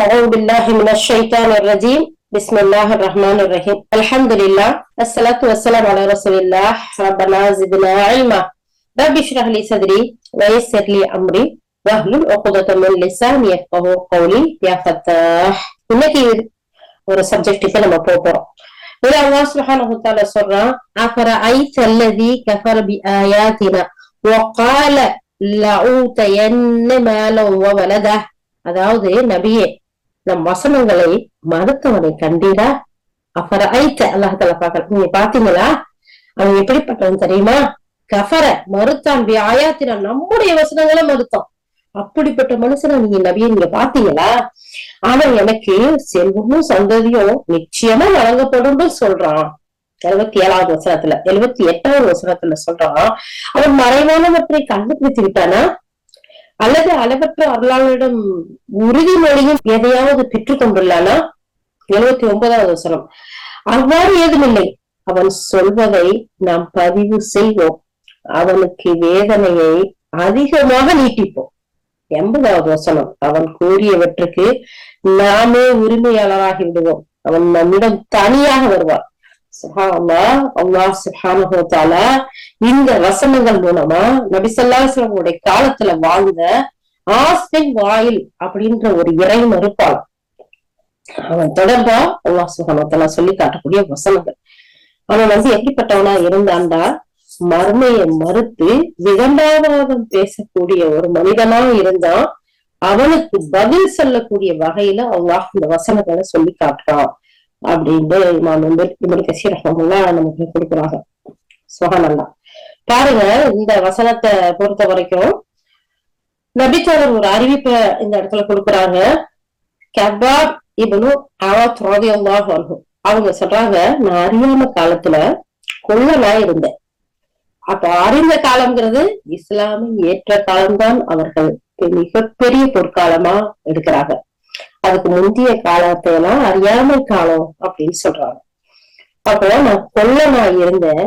أعوذ بالله من الشيطان الرجيم بسم الله الرحمن الرحيم الحمد لله الصلاة والسلام على رسول الله ربنا زدنا علما رب اشرح لي صدري ويسر لي أمري واحلل عقدة من لساني يفقهوا قولي يا فتاح. இன்னைக்கு ஒரு சப்ஜெக்ட்டுக்கு நம்ம போறோம். இதுல அல்லாஹ் சுப்ஹானஹு வ தஆலா சொல்றான், அஃபரஐத அல்லதி கஃபர பிஆயாத்தினா வகால லஊதயன்ன மாலன் வ வலதா. அதாவது நபியே, நம் வசனங்களை மறுத்தவனை கண்டீரா? அஃபரஐத, அல்லாஹ் தஆலா பார்க்கணும், நீங்க பாத்தீங்களா? அவன் எப்படிப்பட்டவன் தெரியுமா? கஃபர, மறுத்தான், பிஆயாத்தினா, நம்முடைய வசனங்களை மறுத்தான். அப்படிப்பட்ட மனுஷனை நீங்க நபியை நீங்க பாத்தீங்களா? ஆனா எனக்கு செல்வமும் சந்ததியும் நிச்சயமா வழங்கப்படும் சொல்றான். 77வது வசனத்துல 78வது வசனத்துல சொல்றான், அவன் மறைவானவற்றை கண்டுபிடித்து விட்டானா அல்லது அளவற்ற அருளாளரிடம் உறுதிமொழியும் எதையாவது பெற்றுக் கொண்டுள்ளானா? 79வது வசனம், அவ்வாறு ஏதுமில்லை, அவன் சொல்வதை நாம் பதிவு செய்வோம், அவனுக்கு வேதனையை அதிகமாக நீட்டிப்போம். 80வது வசனம், அவன் கூறியவற்றுக்கு நாமே உரிமையாளராகி விடுவோம், அவன் நம்மிடம் தனியாக வருவான். சுப்ஹானல்லாஹ். அல்லாஹ் சுப்ஹானஹு வ தஆலா இந்த வசனங்கள் மூலமா நபி ஸல்லல்லாஹு அலைஹி வஸல்லம் காலத்துல வாழ்ந்த ஆஸ்பின் வாயில் அப்படின்ற ஒரு இறை மறுப்பாளன், அவன் தொடர்பா அல்லாஹ் சுப்ஹானஹு வ தஆலா சொல்லி காட்டக்கூடிய வசனங்கள். அவன் எப்படிப்பட்டவனா இருந்தான்டா, மர்மையை மறுத்து விதண்டாவாதம் பேசக்கூடிய ஒரு மனிதனா இருந்தான். அவனுக்கு பதில் சொல்லக்கூடிய வகையில அல்லாஹ் இந்த வசனங்களை சொல்லி காட்டுறான் அப்படின்ட்டு இமாம் கஸீர் ரஹ்மத்துல்லாஹ் நமக்கு கொடுக்குறாங்க. சுப்ஹானல்லாஹ். பாருங்க, இந்த வசனத்தை பொறுத்த வரைக்கும் நபித்தோழர் ஒரு அறிவிப்பை இந்த இடத்துல கொடுக்குறாங்க. கபாப் இப்னு அவாத் ரலியல்லாஹு அன்ஹு அவங்க சொல்றாங்க, நான் அறியாம காலத்துல கொல்லனா இருந்தேன். அப்ப அறிந்த காலம்ங்கிறது இஸ்லாமை ஏற்ற காலம்தான் அவர்கள் மிகப்பெரிய பொற்காலமா எடுக்கிறாங்க. அதுக்கு முந்தைய காலத்தை எல்லாம் அறியாமை காலம் அப்படின்னு சொல்றாங்க. அப்போ நான் கொல்லனா இருந்தேன்.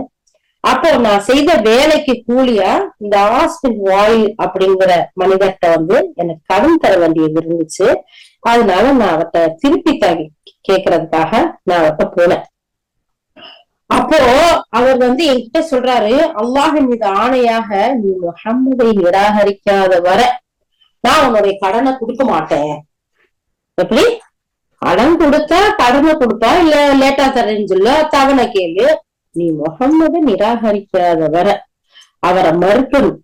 அப்போ நான் செய்த வேலைக்கு கூலியா இந்த ஆஸ்பின் வாயில் அப்படிங்கிற மனிதர்கிட்ட எனக்கு கடன் தர வேண்டியது இருந்துச்சு. அதனால நான் அவர்கிட்ட திருப்பி கேட்கறதுக்காக நான் அவர்கிட்ட போனேன். அப்போ அவர் என்கிட்ட சொல்றாரு, அல்லாஹின் மீது ஆணையாக நீ முஹம்மதை நிராகரிக்காத வர நான் உன்னுடைய கடனை கொடுக்க மாட்டேன். எப்படி? கடன் கொடுத்தா கடனை கொடுப்பா, இல்ல லேட்டா தரேன்னு சொல்ல, தவணை கேளு, நீ முஹம்மதை நிராகரிக்காத வர, அவரை மறுக்கணும்,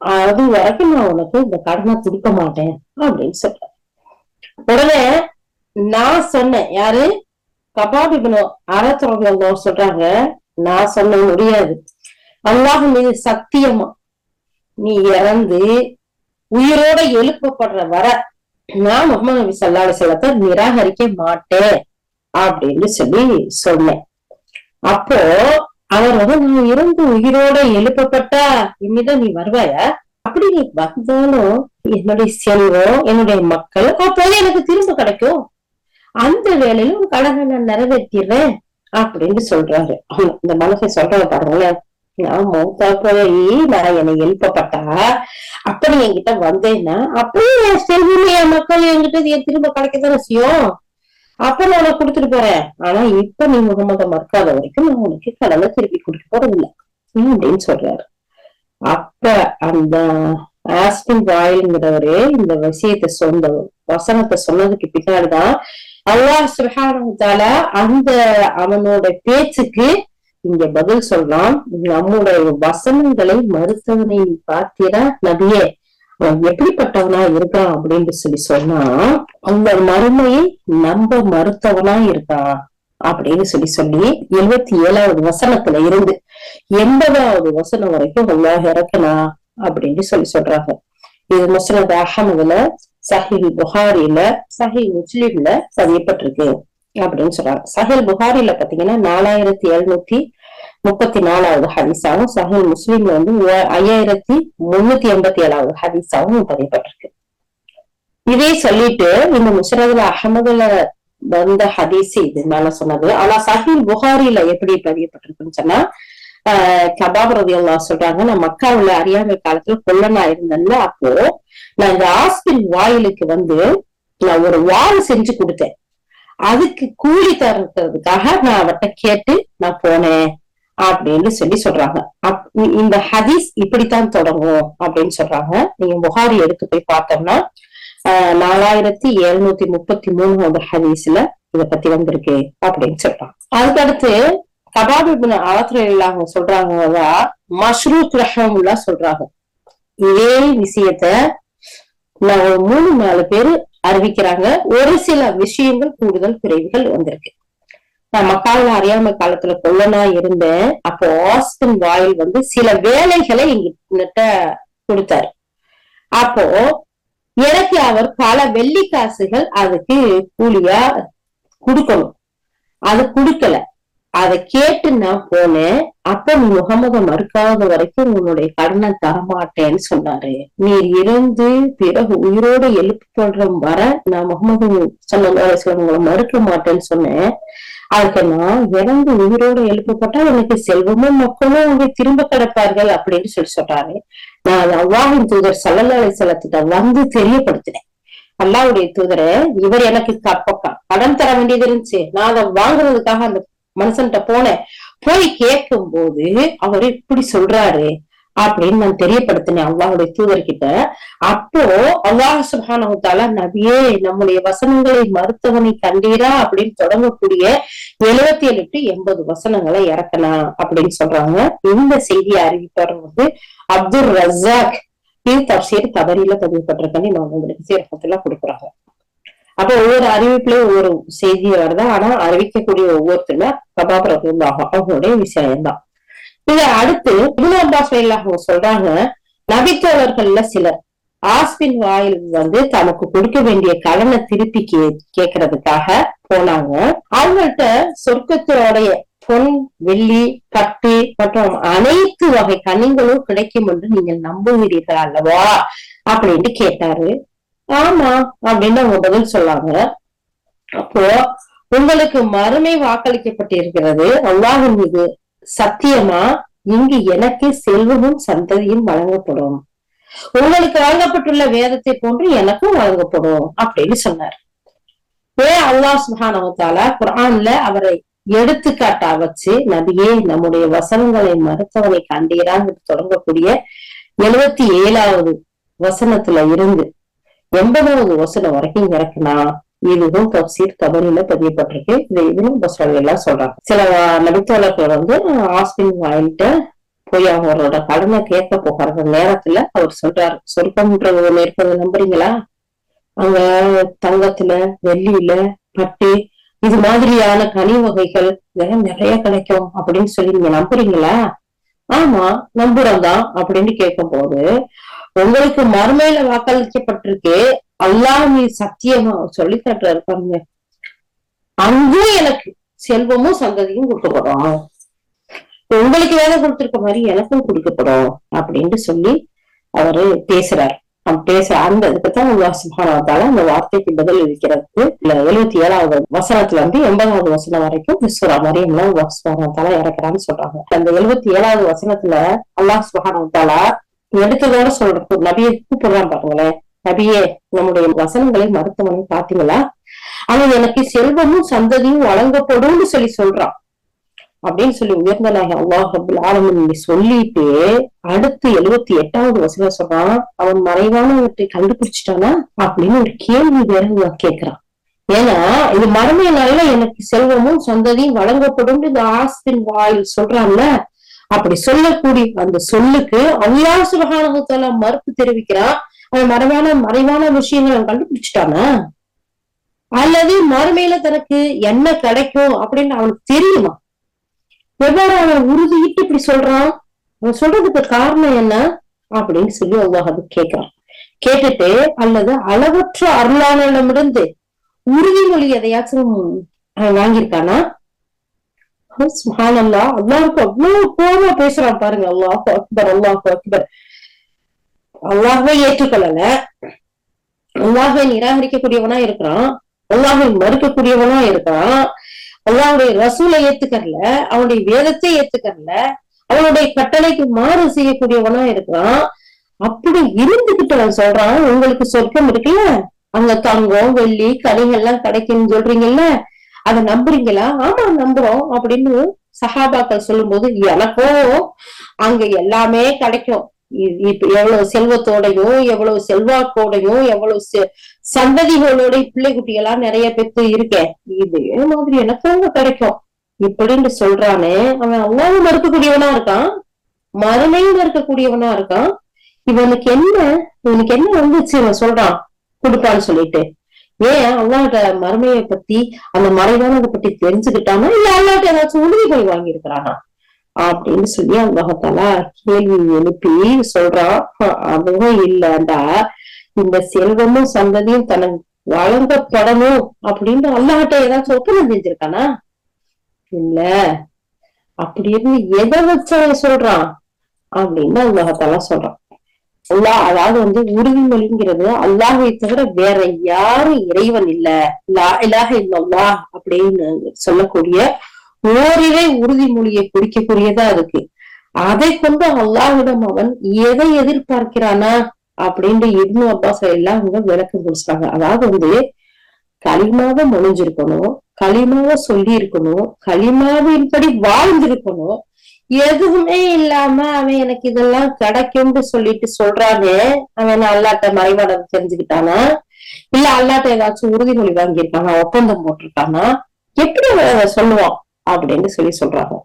அது வரைக்கும் நான் உனக்கு இந்த கடனை கொடுக்க மாட்டேன் அப்படின்னு சொல்ற. உடனே நான் சொன்னேன், யாரு? கபாப் இப்னு அவாத் ரலியல்லாஹு சொல்றாங்க, நான் சொல்ல முடியாது, அல்லாஹ் மீது சத்தியமா நீ இறந்து உயிரோட எழுப்பப்படுற வர நான் முஹம்மது நபி ஸல்லல்லாஹு அலைஹி வஸல்லத்தை நிராகரிக்க மாட்டேன் அப்படின்னு சொல்லி சொன்னேன். அப்போ அவர் நான் இருந்து உயிரோட எழுப்பப்பட்டா என்னிடம் நீ வருவாயா? அப்படி நீ வந்தாலும் என்னுடைய செல்வம், என்னுடைய மக்கள் அப்போது எனக்கு திரும்ப கிடைக்கும், அந்த வேலையில உன் கடனை நான் நிறைவேற்றிடுறேன் அப்படின்னு சொல்றாரு. இந்த மனுஷன் சொல்றத பாருங்களேன், நான் மௌத்தா போய் நான் என்னை எழுப்பப்பட்டா அப்படி என்கிட்ட வந்தேன்னா அப்படியே என் செல்வமே என் மக்கள் என்கிட்ட திரும்ப கிடைக்கதான செய்யும், அப்ப நான் உனக்கு கொடுத்துட்டு போறேன். ஆனா இப்ப நீ முகமதை மறுக்காத வரைக்கும் நான் உனக்கு கடனை திருப்பி கொடுக்க போறதில்லை அப்படின்னு சொல்றாரு. அப்ப அந்த ஆஸ்பின் வாயில்ங்கிறவரு இந்த விஷயத்தை வசனத்தை சொன்னதுக்கு பின்னாடிதான் அல்லாஹ் சுப்ஹானஹு வ தஆலா அந்த அவனோட பேச்சுக்கு இங்க பதில் சொல்லலாம். நம்முடைய வசனங்களை மறுத்தவனை பார்த்தீரா நபியே, அவன் எப்படிப்பட்டவனா இருக்கான் அப்படின்னு சொன்னா, அந்த மறுமையை நம்ப மறுத்தவனா இருக்கான் அப்படின்னு சொல்லி 77வது வசனத்துல இருந்து 80வது வசனம் வரைக்கும் அல்லாஹ் இறக்கனா அப்படின்னு சொல்றாங்க. இது முஸ்னத் அஹ்மதுல, சஹீஹ் புகாரில, சஹீஹ் முஸ்லிம்ல பதியப்பட்டிருக்கு அப்படின்னு சொல்றாங்க. சஹீஹ் புகாரில பாத்தீங்கன்னா 4734வது ஹதீஸாவும், சஹீஹ் முஸ்லிம்ல 5387வது ஹதீஸாவும் பதியப்பட்டிருக்கு. இதே சொல்லிட்டு இந்த முஸ்னத் அஹ்மதுல வந்த ஹதீஸ் இது மேல சொன்னது. ஆனா சஹீஹ் புகாரில எப்படி பதியப்பட்டிருக்குன்னு சொன்னா, கபாப் ரலியல்லாஹு சொல்றாங்க, நான் மக்காவுல அறியாமை காலத்துல கொல்லனா இருந்தேன்ல, அப்போ நான் இந்த ஆஸ்பின் வாயிலுக்கு நான் ஒரு வாள் செஞ்சு கொடுத்தேன், அதுக்கு கூலி தர்றதுக்காக நான் அவட்ட கேட்டு நான் போனேன் அப்படின்னு சொல்றாங்க. இந்த ஹதீஸ் இப்படித்தான் தொடங்கும் அப்படின்னு சொல்றாங்க. நீங்க புகாரி எடுத்து போய் பார்த்தோம்னா 4733 ஹதீஸ்ல இத பத்தி வந்திருக்கு அப்படின்னு சொல்றாங்க. அதுக்கடுத்து கபாபிபின் அவங்க சொல்றாங்க, மஷ்ரூத் ரஹமுல்லா சொல்றாங்க, இதே விஷயத்த நான் 3-4 பேரு அறிவிக்கிறாங்க. ஒரு சில விஷயங்கள் கூடுதல் குறைவுகள் வந்திருக்கு. நான் மக்காவில அறியாமை காலத்துல கொல்லனா இருந்தேன். அப்போ ஆஸ்பின் வாயில் சில வேலைகளை எங்கிட்ட கொடுத்தாரு. அப்போ எனக்கு அவர் பல வெள்ளி காசுகள் அதுக்கு கூலியா கொடுக்கணும். அது கொடுக்கல. அதை கேட்டு நான் போனேன். அப்ப நீ முகமது மறுக்காத வரைக்கும் உன்னுடைய கடனை தரமாட்டேன்னு சொன்னாரு. நீர் இருந்து பிறகு உயிரோடு எழுப்பப்படுற வர நான் முகமது உங்களை மறுக்க மாட்டேன்னு சொன்னேன். அதுக்கு நான் இறந்து உயிரோடு எழுப்பப்பட்டா எனக்கு செல்வமும் மக்களும் அங்கே திரும்ப கிடப்பார்கள் அப்படின்னு சொல்றாரு. நான் அல்லாஹ்வின் தூதர் ஸல்லல்லாஹு அலைஹி வஸல்லத்திட்ட தெரியப்படுத்தினேன். அல்லாஹ்வுடைய தூதரை, இவர் எனக்கு கடன் தர வேண்டியது இருந்துச்சு, நான் அதை வாங்குறதுக்காக அந்த மனுஷன்கிட்ட போனேன். போய் கேட்கும் போது அவரு இப்படி சொல்றாரு அப்படின்னு நான் தெரியப்படுத்தினேன் அல்லாஹ்வுடைய தூதர்கிட்ட. அப்போ அல்லாஹ் சுப்ஹானஹு வ தஆலா, நபியே நம்முடைய வசனங்களை மறுத்தவனை கண்டீரா அப்படின்னு தொடங்கக்கூடிய 77 to 80 வசனங்களை இறக்கனா அப்படின்னு சொல்றாங்க. இந்த செய்தியை அறிவிப்பவர் அப்துல் ரஸாக். இது தப்சீர் தபரியில பதிவுபட்டிருக்கேன்னு நான் உங்களுக்கு சீரகத்துல கொடுக்குறாங்க. அப்ப ஒவ்வொரு அறிவிப்புலயும் ஒவ்வொரு செய்தி வருதா, ஆனா அறிவிக்கக்கூடிய ஒவ்வொருத்தருமே கபாப் ரலியல்லாஹு அவங்களுடைய விஷயம்தான். இத அடுத்து இப்னு அப்பாஸ் ரலியல்லாஹு சொல்றாங்க, நபித்தோழர்கள்ல சிலர் ஆஸ்பின் வாயில் தனக்கு கொடுக்க வேண்டிய கடனை திருப்பி கேட்கறதுக்காக போனாங்க. அவங்கள்ட்ட சொர்க்கத்தோடைய பொன், வெள்ளி, பட்டு மற்றும் அனைத்து வகை கனிகளும் கிடைக்கும் என்று நீங்கள் நம்புகிறீர்கள் அல்லவா அப்படின்ட்டு கேட்டாரு. ஆமா அப்படின்னு அவங்க பதில் சொல்லாங்க. அப்போ உங்களுக்கு மறுமை வாக்களிக்கப்பட்டிருக்கிறது, அல்லாஹ்வின் மீது சத்தியமா இங்கு எனக்கு செல்வமும் சந்ததியும் வழங்கப்படும், உங்களுக்கு வழங்கப்பட்டுள்ள வேதத்தை போன்று எனக்கும் வழங்கப்படும் அப்படின்னு சொன்னார். அல்லாஹ் சுப்ஹானஹு வ தஆலா குர்ஆன்ல அவரை எடுத்துக்காட்டா வச்சு, நபியே நம்முடைய வசனங்களை மறுத்தவனை கண்டீரான்னு தொடங்கக்கூடிய 77வது வசனத்துல இருந்து 80வது வசனம் வரைக்கும் இறக்குனா இதுவும் தப்சீர் தபரியில பதியப்பட்டிருக்கு. இதை இப்னு அப்பாஸ் எல்லாம் சொல்றாங்க. சில நபித்தோழர்கள் ஆஸ்பின் வாயில்ட்ட போய் அவரோட கடனை கேட்க போகிற நேரத்துல அவர் சொல்றாரு, சொர்க்கம்ன்றது ஒண்ணு இருக்கிறது நம்புறீங்களா? அங்க தங்கத்துல, வெள்ளியில, பட்டு இது மாதிரியான கனி வகைகள் இதெல்லாம் நிறைய கிடைக்கும் அப்படின்னு சொல்லி நீங்க நம்புறீங்களா? ஆமா நம்புறோம்தான் அப்படின்னு கேட்கும் போது, உங்களுக்கு மறுமையில வாக்களிக்கப்பட்டிருக்கு, அல்லாஹ் மீது சத்தியமா சொல்லி தட்டுறாரு பாருங்க, அங்கும் எனக்கு செல்வமும் சந்ததியும் கொடுக்கப்படும், உங்களுக்கு வேலை கொடுத்திருக்க மாதிரி எனக்கும் கொடுக்கப்படும் அப்படின்னு சொல்லி அவரு பேசுறாரு. அந்த இதுக்குத்தான் அல்லாஹ் சுப்ஹானஹு வ தஆலா அந்த வார்த்தைக்கு பதில் இருக்கிறதுக்கு 77வது வசனத்துல 80வது வசனம் வரைக்கும் சூரா மரியம்ல அல்லாஹ் சுப்ஹானஹு வ தஆலா இறக்குறான்னு சொல்றாங்க. அந்த 77வது வசனத்துல அல்லாஹ் சுப்ஹானஹு வ தஆலா எடுத்ததோட சொல்ற நபியை கூப்பிடுறான் பாருங்களேன், நபியே நம்முடைய வசனங்களை மருத்துவனை பாத்தீங்களா, அவன் எனக்கு செல்வமும் சந்ததியும் வழங்கப்படும்னு சொல்றான் அப்படின்னு சொல்லி உயர்ந்த நாயகம் அல்லாஹ் ரப்பல் ஆலமீன் சொல்லிட்டு அடுத்து 78வது வசனம் சொல்றான், அவன் மறைவானவற்றை கண்டுபிடிச்சிட்டானா அப்படின்னு ஒரு கேள்வி வேற கேட்கிறான். ஏன்னா இது மறுமை நாள்ல எனக்கு செல்வமும் சந்ததியும் வழங்கப்படும் இந்த ஆஸ்பின் வாயில் சொல்றான்ல, அப்படி சொல்லக்கூடிய அந்த சொல்லுக்கு அல்லாஹ் சுப்ஹானஹு வ தஆலா மறுப்பு தெரிவிக்கிறான். அவன் மறைவான விஷயங்களை அவன் கண்டுபிடிச்சிட்டானா, அல்லது மறுமையில தனக்கு என்ன கிடைக்கும் அப்படின்னு அவனுக்கு தெரியுமா? எவ்வாறு அவன் உறுதியிட்டு இப்படி சொல்றான்? அவன் சொல்றதுக்கு காரணம் என்ன அப்படின்னு சொல்லி அல்லாஹ் அது கேட்கிறான். கேட்டுட்டு அல்லது அளவற்ற அருளாளனிடமிருந்து உறுதிமொழி எதையாச்சும் வாங்கியிருக்கானா? சுப்ஹானல்லாஹ், அல்லாஹ்வுக்கு அவ்வளவு கோபமா பேசுறான் பாருங்க. அல்லாஹ் அக்பர், அல்லாஹ் அக்பர். அல்லாஹ்வை ஏற்றுக்கொள்ளல, அல்லாஹ்வை நிராகரிக்கக்கூடியவனா இருக்கிறான், அல்லாஹ்வை மறுக்கக்கூடியவனா இருக்கிறான், அல்லாஹ்வுடைய ரசூலை ஏத்துக்கறல, அவனுடைய வேதத்தை ஏத்துக்கறல, அவனுடைய கட்டளைக்கு மாறு செய்யக்கூடியவனா இருக்கிறான். அப்படி இருந்துகிட்டு அவன் சொல்றான், உங்களுக்கு சொர்க்கம் இருக்குல்ல, அங்க தங்கம் வெள்ளி கனிகள்லாம் கிடைக்கும்னு சொல்றீங்கல்ல, அதை நம்புறீங்களா? ஆமா நம்புறோம் அப்படின்னு சஹாபாக்கள் சொல்லும் போது எனக்கும் அங்க எல்லாமே கிடைக்கும். இப்ப எவ்வளவு செல்வத்தோடையும் எவ்வளவு செல்வாக்கோடையும் எவ்வளவு சந்ததிகளோட பிள்ளை குட்டிகளா நிறைய பேருக்கு இருக்கேன், இதே மாதிரி எனக்கும் அங்க கிடைக்கும் இப்படின்னு சொல்றானே, அவன் அல்லாஹ்வை மறுக்கக்கூடியவனா இருக்கான், மறுமையும் மறுக்கக்கூடியவனா இருக்கான். இவனுக்கு என்ன வந்துச்சு இவன் சொல்றான் கொடுப்பான்னு சொல்லிட்டு? ஏன் அல்லாஹ்ட மறுமையை பத்தி அந்த மறைவானதை பத்தி தெரிஞ்சுக்கிட்டானா, இல்ல அல்லாஹ்ட்ட ஏதாச்சும் உறுதிமொழி வாங்கி இருக்கிறானா அப்படின்னு சொல்லி அல்லாஹால கேள்வி எழுப்பி சொல்றான். அதுவும் இல்லண்டா, இந்த செல்வமும் சந்ததியும் தனக்கு வழங்கப்படணும் அப்படின்னு அல்லாஹ்ட்ட ஏதாச்சும் ஒப்பந்தம் செஞ்சிருக்கானா? இல்ல. அப்படி இருந்து எதை வச்சு அவன் சொல்றான் அப்படின்னு அல்லாஹால சொல்றான். அதாவது உறுதிமொழிங்கிறது அல்லாஹை தவிர வேற யாரும் இறைவன் இல்ல, லா இலாஹ இல்லல்லாஹ் அப்படின்னு சொல்லக்கூடிய ஓரிரை உறுதிமொழியை குறிக்கக்கூடியதா இருக்கு. அதை கொண்டு அல்லாஹ்விடம் அவன் எதை எதிர்பார்க்கிறானா அப்படின்ட்டு இப்னு அப்பாஸ் எல்லாம் விளக்கம் கொடுத்தாங்க. அதாவது களிமாவை மொழிஞ்சிருக்கணும், களிமாவை சொல்லி இருக்கணும், களிமாவின்படி வாழ்ந்திருக்கணும். எதுவுமே இல்லாம அவன் எனக்கு இதெல்லாம் கிடைக்கும்னு சொல்லிட்டு சொல்றானே, அவன் அல்லாட்ட மறைவானதை தெரிஞ்சுக்கிட்டானா, இல்ல அல்லாட்ட ஏதாச்சும் உறுதிமொழி வாங்கியிருக்கானா, ஒப்பந்தம் போட்டிருக்கானா, எப்படி அவன் சொல்லுவான் அப்படின்னு சொல்றாங்க.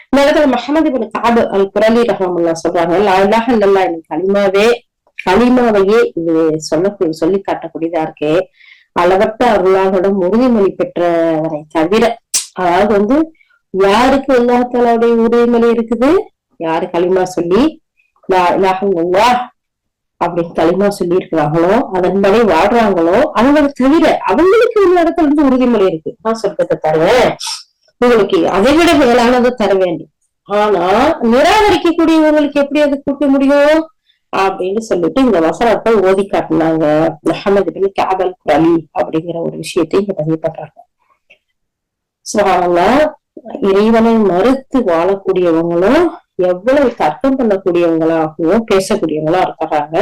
இந்த இடத்துல முஹம்மது இப்னு கஅப் அல் குரலி ரஹ்மத்துல்லாஹி சொல்றாங்க, லா இலாஹ இல்லல்லாஹ் களிமாவையே இது சொல்லி காட்டக்கூடியதா இருக்கே, அளவற்ற அருளாளரிடம் உறுதிமொழி பெற்றவரை தவிர, அதாவது யாருக்கு அல்லாஹ்வுடைய உறுதிமொழி இருக்குது, யாரு களிமா சொல்லி லா இலாஹ இல்லல்லாஹ் அப்படின்னு களிமா சொல்லி இருக்கிறாங்களோ, அதன்படி வாழ்றாங்களோ, அவங்களை தவிர அவங்களுக்கு இந்த இடத்துல இருந்து உறுதிமொழி இருக்கு, நான் சொர்க்கத்தை தருவேன், உங்களுக்கு அதை விட மேலானதை தர வேண்டும். ஆனா நிராகரிக்கக்கூடியவங்களுக்கு எப்படி அதை கூட்ட முடியும் அப்படின்னு சொல்லிட்டு இந்த வசனத்தை ஓதி காட்டினாங்க. முஹம்மது இப்னு கஅப் அல் குரலி அப்படிங்கிற ஒரு விஷயத்தை இங்க பதிவு பண்றாங்க. சுப்ஹானல்லாஹ், இறைவனை மறுத்து வாழக்கூடியவங்களும் எவ்வளவு தர்க்கம் பண்ணக்கூடியவங்களாகவும் பேசக்கூடியவங்களா இருக்கிறாங்க.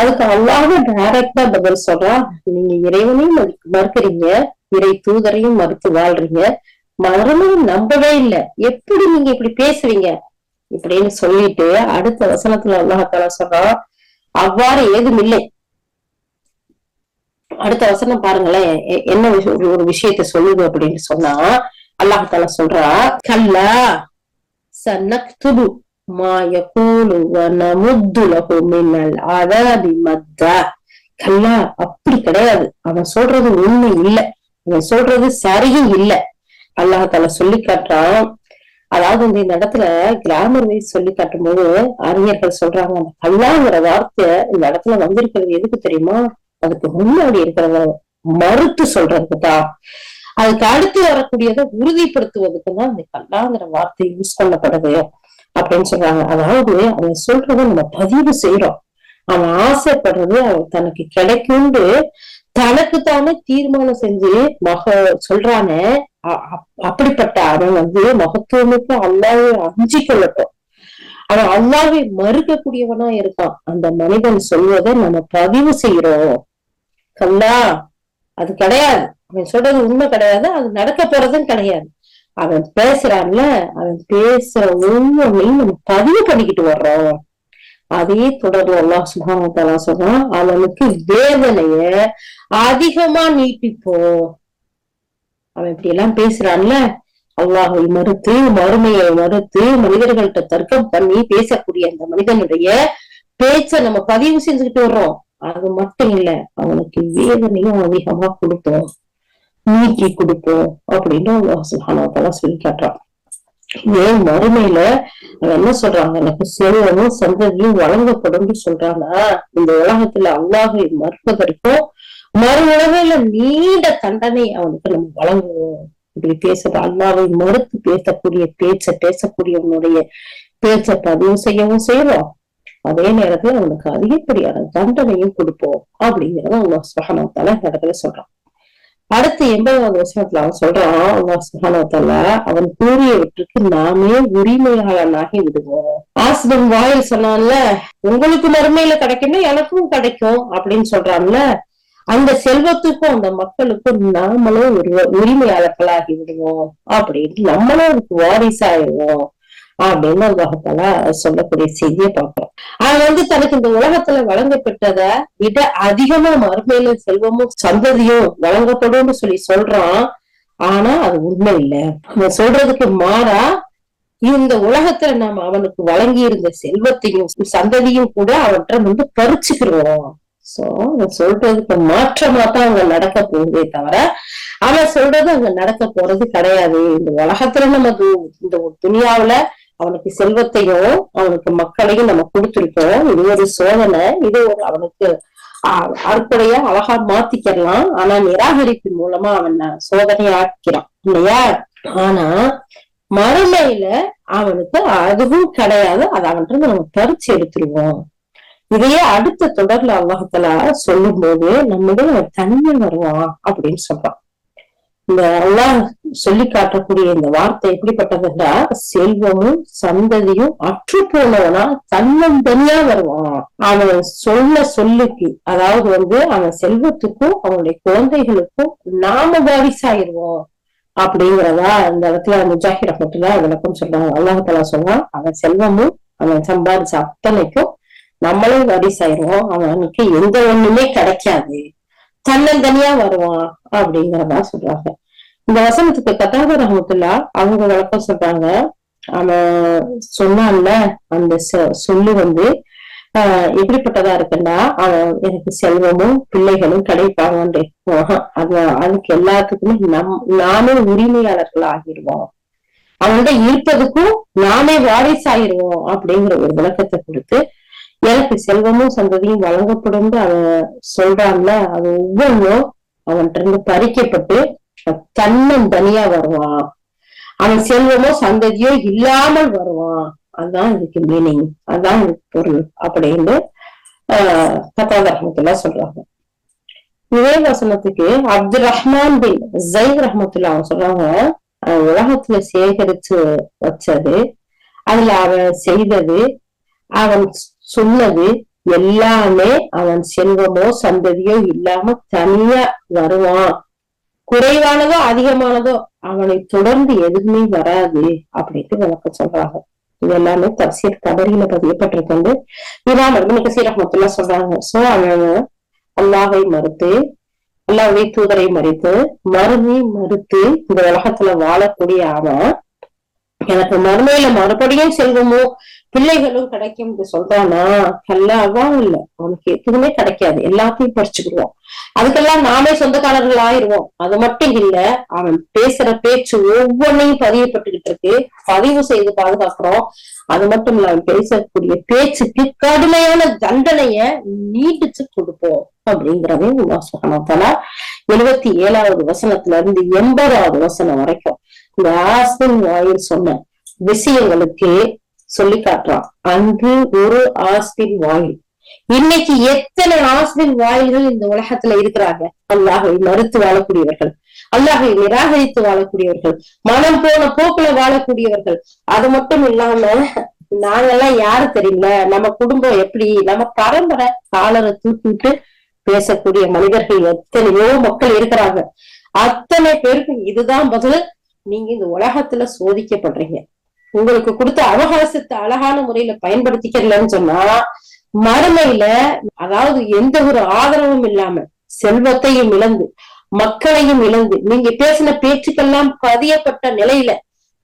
அதுக்கு அல்லாஹ் டைரக்டா பதில் சொல்றா, நீங்க இறைவனையும் மறுக்கிறீங்க, இறை தூதரையும் மறுத்து வாழ்றீங்க, மறுமையும் நம்பவே இல்லை, எப்படி நீங்க இப்படி பேசுவீங்க இப்படின்னு சொல்லிட்டு அடுத்த வசனத்துல அல்லாஹ் சொல்றான், அவ்வாறு ஏதும் இல்லை. அடுத்த வசனம் பாருங்களேன், என்ன ஒரு விஷயத்த சொல்லுது அப்படின்னு சொன்னா, அல்லாஹ் சொல்றா, கல்லா சனக்துபு மா யகூலு வ நமுத்து லஹு மினல் அஸாபி மத்தா. கல்லா, அப்படி கிடையாது, அவன் சொல்றது உண்மை இல்ல, அவன் சொல்றது சரியும் இல்ல, அல்லாஹ் சொல்லி காட்டுறான். அதாவது இந்த இடத்துல கிராமர் வைஸ் சொல்லி காட்டும் போது அறிஞர்கள் சொல்றாங்க, அந்த கல்லாங்கிற வார்த்தை இந்த இடத்துல வந்திருக்கிறது எதுக்கு தெரியுமா, அதுக்கு முன்னாடி இருக்கிறத மறுத்து சொல்றதுக்குதான், அதுக்கு அடுத்து வரக்கூடியதை உறுதிப்படுத்துவதற்கு தான் இந்த கல்லாங்கிற வார்த்தை யூஸ் பண்ணப்படுது அப்படின்னு சொல்றாங்க. அதாவது அவன் சொல்றத நம்ம பதிவு செய்யறோம், அவன் ஆசைப்படுறது அவன் தனக்கு கிடைக்கும்னு தனக்குத்தானே தீர்மானம் செஞ்சு சொல்றானே, அப்படிப்பட்ட அவன் மகத்துவமிக்க அல்லாஹ்வை அஞ்சி கொள்ளட்டும். அவன் அல்லாஹ்வை மறுக்கக்கூடியவனா இருக்கான். அந்த மனிதன் சொல்வதை நம்ம பதிவு செய்யறோம். கல்லா, அது கிடையாது, அவன் சொல்றது உண்மை கிடையாது, அது நடக்க போறதும் கிடையாது. அவன் பேசுறான்ல, அவன் பேசுற ஒவ்வொன்றையும் நம்ம பதிவு பண்ணிக்கிட்டு வர்றோம். அதே தொடர்ந்து அல்லாஹ் சுப்ஹானஹு வ தஆலா சொல்றான், அவனுக்கு வேதனைய அதிகமா நீட்டிப்போம். அவன் இப்படி எல்லாம் பேசுறான்ல, அல்லாஹ்வை மறுத்து மறுமையை மறுத்து மனிதர்கள்ட்ட தர்க்கம் பண்ணி பேசக்கூடிய அந்த மனிதனுடைய பேச்ச நம்ம பதிவு செஞ்சுக்கிட்டு வர்றோம். அது மட்டும் இல்ல, அவனுக்கு வேதனையும் அதிகமா கொடுப்போம், நீக்கி கொடுப்போம் அப்படின்னு அல்லாஹ் சுப்ஹானஹு வ தஆலா சொல்லி காட்டுறான். ஏன் மறுமையில அவன் என்ன சொல்றாங்க, எனக்கு செல்வமும் சந்ததியும் வழங்கப்படும் சொல்றாங்க. இந்த உலகத்துல அல்லாஹ்வை மறுப்பதற்கும் மறு உலகில நீண்ட தண்டனை அவனுக்கு நம்ம வழங்குவோம். இப்படி பேசுற அல்லாஹ்வை மறுத்து பேசக்கூடியவனுடைய பேச்ச பதிவு செய்யவும் செய்வோம், அதே நேரத்துல அவனுக்கு அதிகப்படியான தண்டனையும் கொடுப்போம் அப்படிங்கிறத அல்லாஹ் சுப்ஹானஹு வ தஆலா இந்த இடத்துல சொல்றான். அடுத்து 80வது வசனத்துல அவன் சொல்றான், அல்லாஹ் சுப்ஹானஹு வ தஆலா அவன் கூறியவற்றுக்கு நாமே உரிமையாளனாகி விடுவோம். ஆசிபன் வாயில் சொன்னான்ல, உங்களுக்கு மறுமையில கிடைக்கும்னா எனக்கும் கிடைக்கும் அப்படின்னு சொல்றான்ல, அந்த செல்வத்துக்கும் அந்த மக்களுக்கும் நாமளும் ஒரு உரிமையாளர்களாகி விடுவோம் அப்படின்னு நம்மளும் அதுக்கு வாரிசாயிடுவோம் அப்படின்னு உலகத்தால சொல்லக்கூடிய செய்தியை பார்க்கிறோம். அவன் தனக்கு இந்த உலகத்துல வழங்கப்பட்டதை விட அதிகமா மறுமையில செல்வமும் சந்ததியும் வழங்கப்படும் சொல்றான். ஆனா அது உண்மை இல்லை. அவன் சொல்றதுக்கு மாறா இந்த உலகத்துல நாம அவனுக்கு வழங்கி இருந்த செல்வத்தையும் சந்ததியும் கூட அவன்கிட்ட பறிச்சுக்கிறோம். சோ சொல்றதுக்கு மாற்றமா தான் அங்க நடக்க போகுதே தவிர அவன் சொல்றது அங்க நடக்க போறது கிடையாது. இந்த உலகத்துல நமக்கு இந்த துனியாவுல அவனுக்கு செல்வத்தையும் அவனுக்கு மக்களையும் நம்ம கொடுத்திருக்கோம். இது ஒரு சோதனை, இது ஒரு அவனுக்கு அற்புடைய அழகா மாத்திக்கலாம். ஆனா நிராகரிப்பின் மூலமா அவன் சோதனையாக்கிறான் இல்லையா? ஆனா மறுமையில அவனுக்கு அதுவும் கிடையாது. அது அவன்கிட்ட நம்ம பறிச்சு எடுத்துருவோம். இதையே அடுத்த தொடர்ல அல்லாஹ்தாலா சொல்லும் போது நம்முடைய தன்மை வருவான் அப்படின்னு சொல்றான். இந்த அல்லாஹ் சொல்லி காட்டக்கூடிய இந்த வார்த்தை எப்படிப்பட்டதுன்னா, செல்வமும் சந்ததியும் அற்று போனவனா தன்னந்தனியா வருவான். அவன் சொல்லுக்கு, அதாவது அவன் செல்வத்துக்கும் அவனுடைய குழந்தைகளுக்கும் நாம வாரிசாயிருவோம் அப்படிங்கிறதா இந்த இடத்துல முஜாஹிர் ரஹ்மத்துல்லாஹி விளக்கம் சொல்றாங்க. அல்லாஹ்தாலா சொல்றான், அவன் செல்வமும் அவன் சம்பாதிச்ச அத்தனைக்கும் நம்மளும் வாரிசாயிருவோம். அவனுக்கு எந்த ஒண்ணுமே கிடைக்காது, தன்னந்தனியா வருவான் அப்படிங்கிறதா சொல்றாங்க. இந்த வசனத்துக்கு கதாதர் ரஹ்மத்துல்லாஹ் அவங்க விளக்கம் சொல்றாங்க. அவன் சொன்னான்ல அந்த சொல்லு எப்படிப்பட்டதா இருக்குன்னா, அவன் எனக்கு செல்வமும் பிள்ளைகளும் கிடைப்பாங்க. அதுக்கு எல்லாத்துக்குமே நாமே உரிமையாளர்கள் ஆகிடுவோம், அவன்கிட்ட இருப்பதுக்கும் நாமே வாரிசாயிருவோம் அப்படிங்கிற ஒரு விளக்கத்தை கொடுத்து எனக்கு செல்வமும் சந்ததியும் வழங்கப்படும் அவன் சொல்றான்ல, அது ஒவ்வொன்றும் அவன்கிட்ட இருந்து பறிக்கப்பட்டு தன்னந்தனியா வருவான். அவன் செல்வமோ சந்ததியோ இல்லாமல் வருவான். அதுதான் இதுக்கு மீனிங், அதுதான் இதுக்கு பொருள் அப்படின்னு கதாதர் ரஹ்மத்துல்லாஹ் சொல்றாங்க. இதே வசனத்துக்கு அப்துல் ரஹ்மான் பின் ஜைத் ரஹ்மத்துல்லாஹ் அவங்க சொல்றாங்க, உலகத்துல சேகரிச்சு வச்சது, அதுல அவன் செய்தது, அவன் சொன்னது எல்லாமே அவன் செல்வமோ சந்ததியோ இல்லாம தனியா வருவான். குறைவானதோ அதிகமானதோ அவனை தொடர்ந்து எதுவுமே வராது அப்படின்னு விளக்கம் சொல்றாங்க. இது எல்லாமே தப்சீர் தபரியில பதியப்பட்டிருக்கு. இமாம் இப்னு கஸீர் ரஹ்மத்துல்லாஹ் சொல்றாங்க. சோ அவன் அல்லாஹை மறுத்து, அல்லாஹ்வுடைய தூதரை மறுமை மறுத்து இந்த உலகத்துல வாழக்கூடிய அவன் எனக்கு மறுமையில மறுபடியும் செல்வமோ பிள்ளைகளும் கிடைக்கும் சொல்றானா, கல்லாவா இல்ல, அவனுக்கு எதுவுமே கிடைக்காது, எல்லாத்தையும் பறிச்சுக்கிடுவோம். அதுக்கெல்லாம் நாமே சொந்தக்காரர்கள் ஆயிடுவோம். அது மட்டும் இல்ல, அவன் பேசுற பேச்சு ஒவ்வொன்னையும் பதியப்பட்டுக்கிட்டு இருக்கு, பதிவு செய்து பாதுகாக்கிறோம். அது மட்டும் இல்ல, அவன் பேசக்கூடிய பேச்சுக்கு கடுமையான தண்டனைய நீட்டிச்சு கொடுப்போம் அப்படிங்கிறதே அல்லாஹ் சுப்ஹானஹு வ தஆலா 77வது வசனத்துல இருந்து 80வது வசனம் வரைக்கும் இந்த ஆஸ்தின் வாயில் சொன்ன விஷயங்களுக்கு சொல்லி காட்டுறான். அங்கு ஒரு ஆஸ்தின் வாயில், இன்னைக்கு எத்தனை ஆஸ்தின் வாயில்கள் இந்த உலகத்துல இருக்கிறாங்க. அல்லாஹை மறுத்து வாழக்கூடியவர்கள், அல்லாஹை நிராகரித்து வாழக்கூடியவர்கள், மனம் போன போக்குல வாழக்கூடியவர்கள். அது மட்டும் இல்லாம நாங்கெல்லாம் யாரு தெரியுங்கள, நம்ம குடும்பம் எப்படி, நம்ம பரம்பரை காலரை தூக்கிட்டு பேசக்கூடிய மனிதர்கள் எத்தனையோ மக்கள் இருக்கிறாங்க. அத்தனை பேருக்கு இதுதான் பதில். நீங்க இந்த உலகத்துல சோதிக்கப்படுறீங்க, உங்களுக்கு கொடுத்த அவகாசத்தை அழகான முறையில பயன்படுத்திக்கலன்னு சொன்னா மறுமையில, அதாவது எந்த ஒரு ஆதரவும் இல்லாம செல்வத்தையும் இழந்து மக்களையும் இழந்து நீங்க பேசின பேச்சுக்கெல்லாம் பதியப்பட்ட நிலையில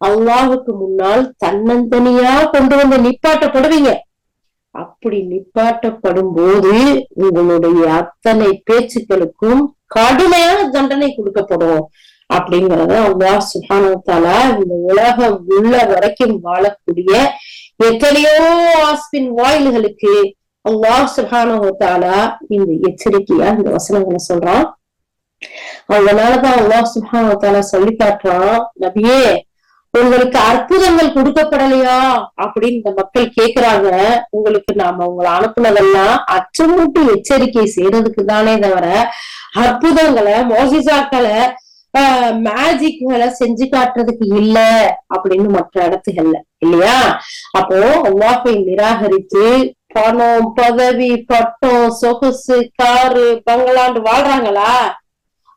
அல்லாஹ்வுக்கு முன்னால் தன்னந்தனியா கொண்டு வந்து நிப்பாட்டப்படுவீங்க. அப்படி நிப்பாட்டப்படும் போது உங்களுடைய அத்தனை பேச்சுக்களுக்கும் கடுமையான தண்டனை கொடுக்கப்படும் அப்படிங்கறத அல்லாஹ் சுப்ஹானஹு வ தஆலா இந்த உலகம் உள்ள வரைக்கும் வாழக்கூடிய எத்தனையோ ஆஸ்பின் வாயில்களுக்கு அல்லாஹ் சுப்ஹானஹு வ தஆலா இந்த எச்சரிக்கையா இந்த வசனங்களை சொல்றான். அதனாலதான் அல்லாஹ் சுப்ஹானஹு வ தஆலா சொல்லி காட்டுறான், நபியே உங்களுக்கு அற்புதங்கள் கொடுக்கப்படலையா அப்படின்னு இந்த மக்கள் கேக்குறாங்க. உங்களுக்கு நாம உங்களை அனுப்புனதெல்லாம் அச்சமூட்டி எச்சரிக்கை செய்யறதுக்கு தானே தவிர அற்புதங்களை மோசிசாக்களை மேஜிக்களை செஞ்சு காட்டுறதுக்கு இல்ல அப்படின்னு மற்ற இடத்துகள்ல இல்லையா. அப்போ அல்லாஹ்வை நிராகரித்து பணம், பதவி, பட்டம், சொகுசு, காரு, பங்களாண்டு வாழ்றாங்களா?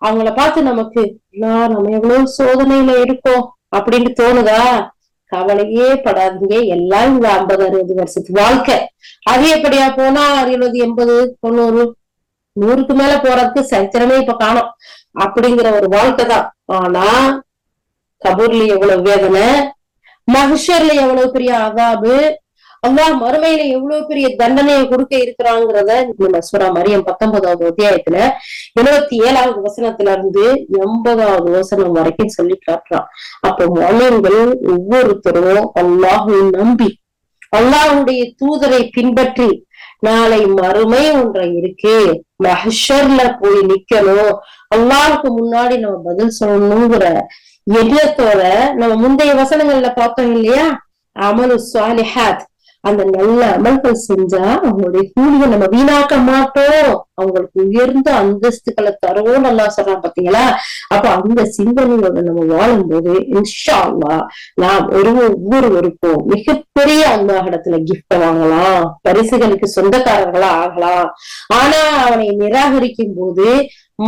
அவங்கள பார்த்து நமக்கு நம்ம எவ்வளவு சோதனையில இருக்கோம் அப்படின்னு தோணுதா? கவலையே படாதீங்க. எல்லாம் இந்த 50-60 வருஷத்து வாழ்க்கை. அது எப்படியா போனா 70, 80, 90, 100க்கு மேல போறதுக்கு சரித்திரமே இப்ப காணும். அப்படிங்கிற ஒரு வாழ்க்கை தான். ஆனா கபூர்ல எவ்வளவு வேதனை, மஹ்ஷர்ல எவ்வளவு பெரிய அதாபு, அல்லாஹ் மறுமையில எவ்வளவு பெரிய தண்டனையை கொடுக்க இருக்கிறாங்கிறத நம்ம சூரா மரியம் 19வது அத்தியாயத்துல 77வது வசனத்துல இருந்து 80வது வசனம் வரைக்கும் சொல்லி காட்டுறான். அப்போ மனிதர்கள் ஒவ்வொருத்தரும் அல்லாஹை நம்பி அல்லாஹுடைய தூதரை பின்பற்றி நாளை மறுமை ஒன்றை இருக்கு, மஹ்ஷர்ல போய் நிக்கணும், அல்லாஹுக்கு முன்னாடி நம்ம பதில் சொல்லணுங்கிற எண்ணத்தோட நம்ம முந்தைய வசனங்கள்ல பார்த்தோம் இல்லையா, அமலு சாலிஹாத், அந்த நல்ல அமல்கள் செஞ்சா அவங்களுடைய கூலியை நம்ம வீணாக்க மாட்டோம், அவங்களுக்கு உயர்ந்த அந்தஸ்துக்களை தருவோம் நல்லா சொல்றான் பாத்தீங்களா. அப்ப அந்த சிந்தனையோட நம்ம வாழும்போது இன்ஷா அல்லாஹ் நாம் ஒவ்வொருவருக்கும் மிகப்பெரிய அல்லாஹ்விடத்துல கிஃப்ட் வாங்கலாம், பரிசுகளுக்கு சொந்தக்காரர்களா ஆகலாம். ஆனா அவனை நிராகரிக்கும் போது,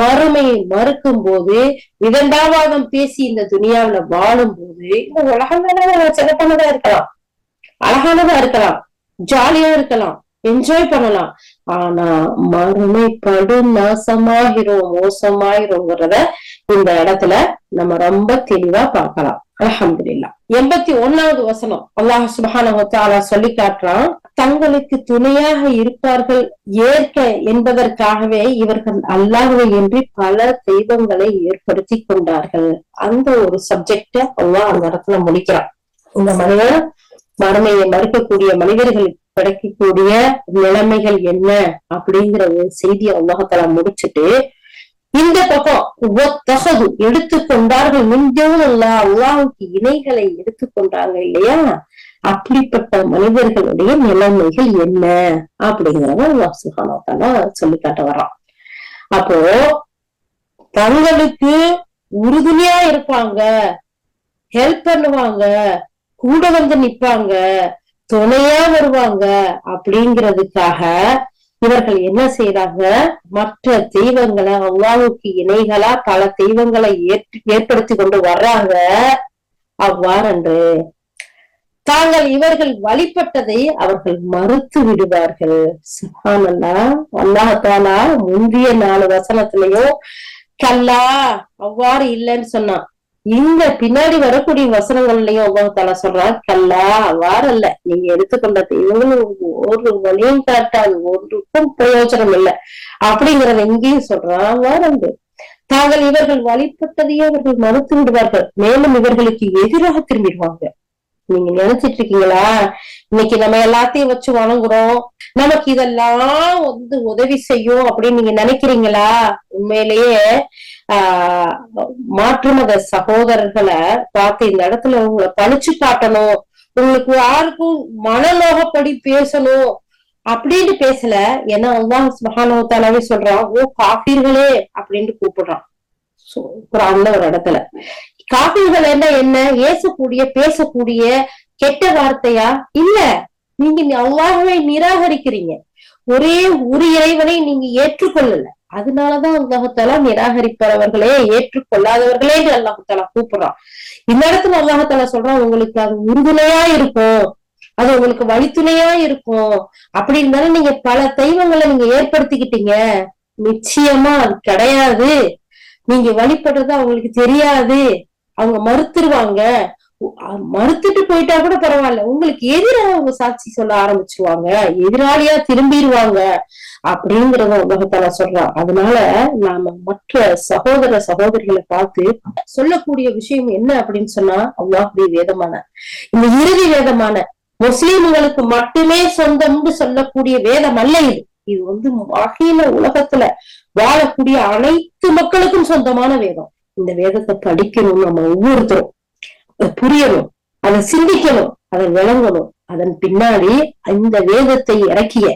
மறுமையை மறுக்கும் போது, விதண்டாவாதம் பேசி இந்த துனியாவில வாழும் போது இந்த உலகம் சிறப்பானதா இருக்கலாம், அழகானதா இருக்கலாம், ஜாலியா இருக்கலாம், என்ஜாய் பண்ணலாம். ஆனா மறுமை படும் நாசமாகிறோம், மோசமாகிறோங்கிறத இந்த இடத்துல நம்ம ரொம்ப தெளிவா பார்க்கலாம். அல்ஹம்துலில்லாஹ். 81வது வசனம் அல்லாஹ் சுப்ஹானஹு வ தஆலா சொல்லி காட்டுறான், தங்களுக்கு துணையாக இருப்பார்கள் ஏற்க என்பதற்காகவே இவர்கள் அல்லாஹ்வை என்று பல தெய்வங்களை ஏற்படுத்தி கொண்டார்கள். அந்த ஒரு சப்ஜெக்ட அல்லாஹ் அந்த இடத்துல முடிக்கிறான். இந்த மனிதன் மறுமையை மறுக்கக்கூடிய மனிதர்களுக்கு கிடைக்கக்கூடிய நிலைமைகள் என்ன அப்படிங்கிற ஒரு செய்தியை அல்லாஹ்தஆலா முடிச்சுட்டு இந்த பக்கம் எடுத்துக்கொண்டார்கள், அல்லாஹ்வுக்கு இணைகளை எடுத்துக்கொண்டாங்க இல்லையா, அப்படிப்பட்ட மனிதர்களுடைய நிலைமைகள் என்ன அப்படிங்கிறத அல்லாஹ் சுப்ஹானஹு வ தஆலா சொல்லி காட்ட வர்றான். அப்போ தங்களுக்கு உறுதுணையா இருப்பாங்க, ஹெல்ப் பண்ணுவாங்க, கூட வந்து நிப்பாங்க, துணையா வருவாங்க அப்படிங்கிறதுக்காக இவர்கள் என்ன செய்யறாங்க, மற்ற தெய்வங்களை அல்லாஹ்வுக்கு இணைகளா பல தெய்வங்களை ஏற்படுத்தி கொண்டு வர்றாங்க. அவ்வாறன்று தாங்கள் இவர்கள் வழிபட்டதை அவர்கள் மறுத்து விடுவார்கள். சுப்ஹானல்லாஹ். அல்லாஹ் தஆலா முந்தைய 4 வசனத்திலையும் கல்லா அவ்வாறு இல்லைன்னு சொன்னான். இந்த பின்னாடி வரக்கூடிய வசனங்கள்லயும் அல்லாஹ் தஆலா சொல்றான், கல்லா அவ்வாறு அல்ல, நீங்க எடுத்துக்கொண்ட தெய்வங்கள் ஒரு வழியும் காட்டாது, ஒன்றுக்கும் பிரயோஜனம் இல்லை அப்படிங்கறத எங்கேயும் சொல்றான். அவ்வாறு தாங்கள் இவர்கள் வழிபட்டதையே அவர்கள் மறுத்து விடுவார்கள், மேலும் இவர்களுக்கு எதிராக திரும்பிடுவாங்க. நீங்க நினைச்சிட்டு இருக்கீங்களா, இன்னைக்கு நம்ம எல்லாத்தையும் வச்சு வணங்குறோம், நமக்கு இதெல்லாம் வந்து உதவி செய்யும் அப்படின்னு நீங்க நினைக்கிறீங்களா? உண்மையிலேயே மாற்று மத சகோதரர்களை பார்த்து இந்த இடத்துல உங்களை பழிச்சு காட்டணும், உங்களுக்கு யாருக்கும் மனலோகப்படி பேசணும் அப்படின்னு பேசல. ஏன்னா அல்லாஹ் சுப்ஹானஹு வ தஆலாவே சொல்றான், ஓ காஃபிர்களே அப்படின்னு கூப்பிடுறான் குர்ஆன்ல ஒரு இடத்துல. காஃபிர்கள் என்ன ஏசக்கூடிய பேசக்கூடிய கெட்ட வார்த்தையா? இல்ல, நீங்க அல்லாஹ்வை நிராகரிக்கிறீங்க, ஒரே ஒரு இறைவனை நீங்க ஏற்றுக்கொள்ளல, அதனாலதான் அல்லாஹ் தஆலா நிராகரிப்பவர்களே ஏற்றுக்கொள்ளாதவர்களே அல்லாஹ் தஆலா கூப்பிடுறான். இந்த இடத்துல அல்லாஹ் தஆலா சொல்றான், உங்களுக்கு அது உறுதுணையா இருக்கும், அது உங்களுக்கு வழித்துணையா இருக்கும். அப்படி இருந்தாலும் நீங்க பல தெய்வங்களை நீங்க ஏற்படுத்திக்கிட்டீங்க, நிச்சயமா கிடையாது, நீங்க வழிபடுறது அவங்களுக்கு தெரியாது, அவங்க மறுத்துருவாங்க, மறுத்துட்டு போயிட்டா கூட பரவாயில்ல, உங்களுக்கு எதிராக அவங்க சாட்சி சொல்ல ஆரம்பிச்சிருவாங்க, எதிராளியா திரும்பிடுவாங்க அப்படிங்கறத அல்லாஹ் தஆலா சொல்றான். அதனால நாம மற்ற சகோதர சகோதரிகளை பார்த்து சொல்லக்கூடிய விஷயம் என்ன அப்படின்னு சொன்னா, அல்லாஹ்வுடைய வேதமான இந்த இறுதி வேதமான முஸ்லிம்களுக்கு மட்டுமே சொந்தம்னு சொல்லக்கூடிய வேதம் அல்ல இது. இது வந்து அகில உலகத்துல வாழக்கூடிய அனைத்து மக்களுக்கும் சொந்தமான வேதம். இந்த வேதத்தை படிக்கணும், நம்ம ஒவ்வொருத்தரும் புரியணும், அதை சிந்திக்கணும், அதை விளங்கணும். அதன் பின்னாடி இந்த வேதத்தை இறக்கிய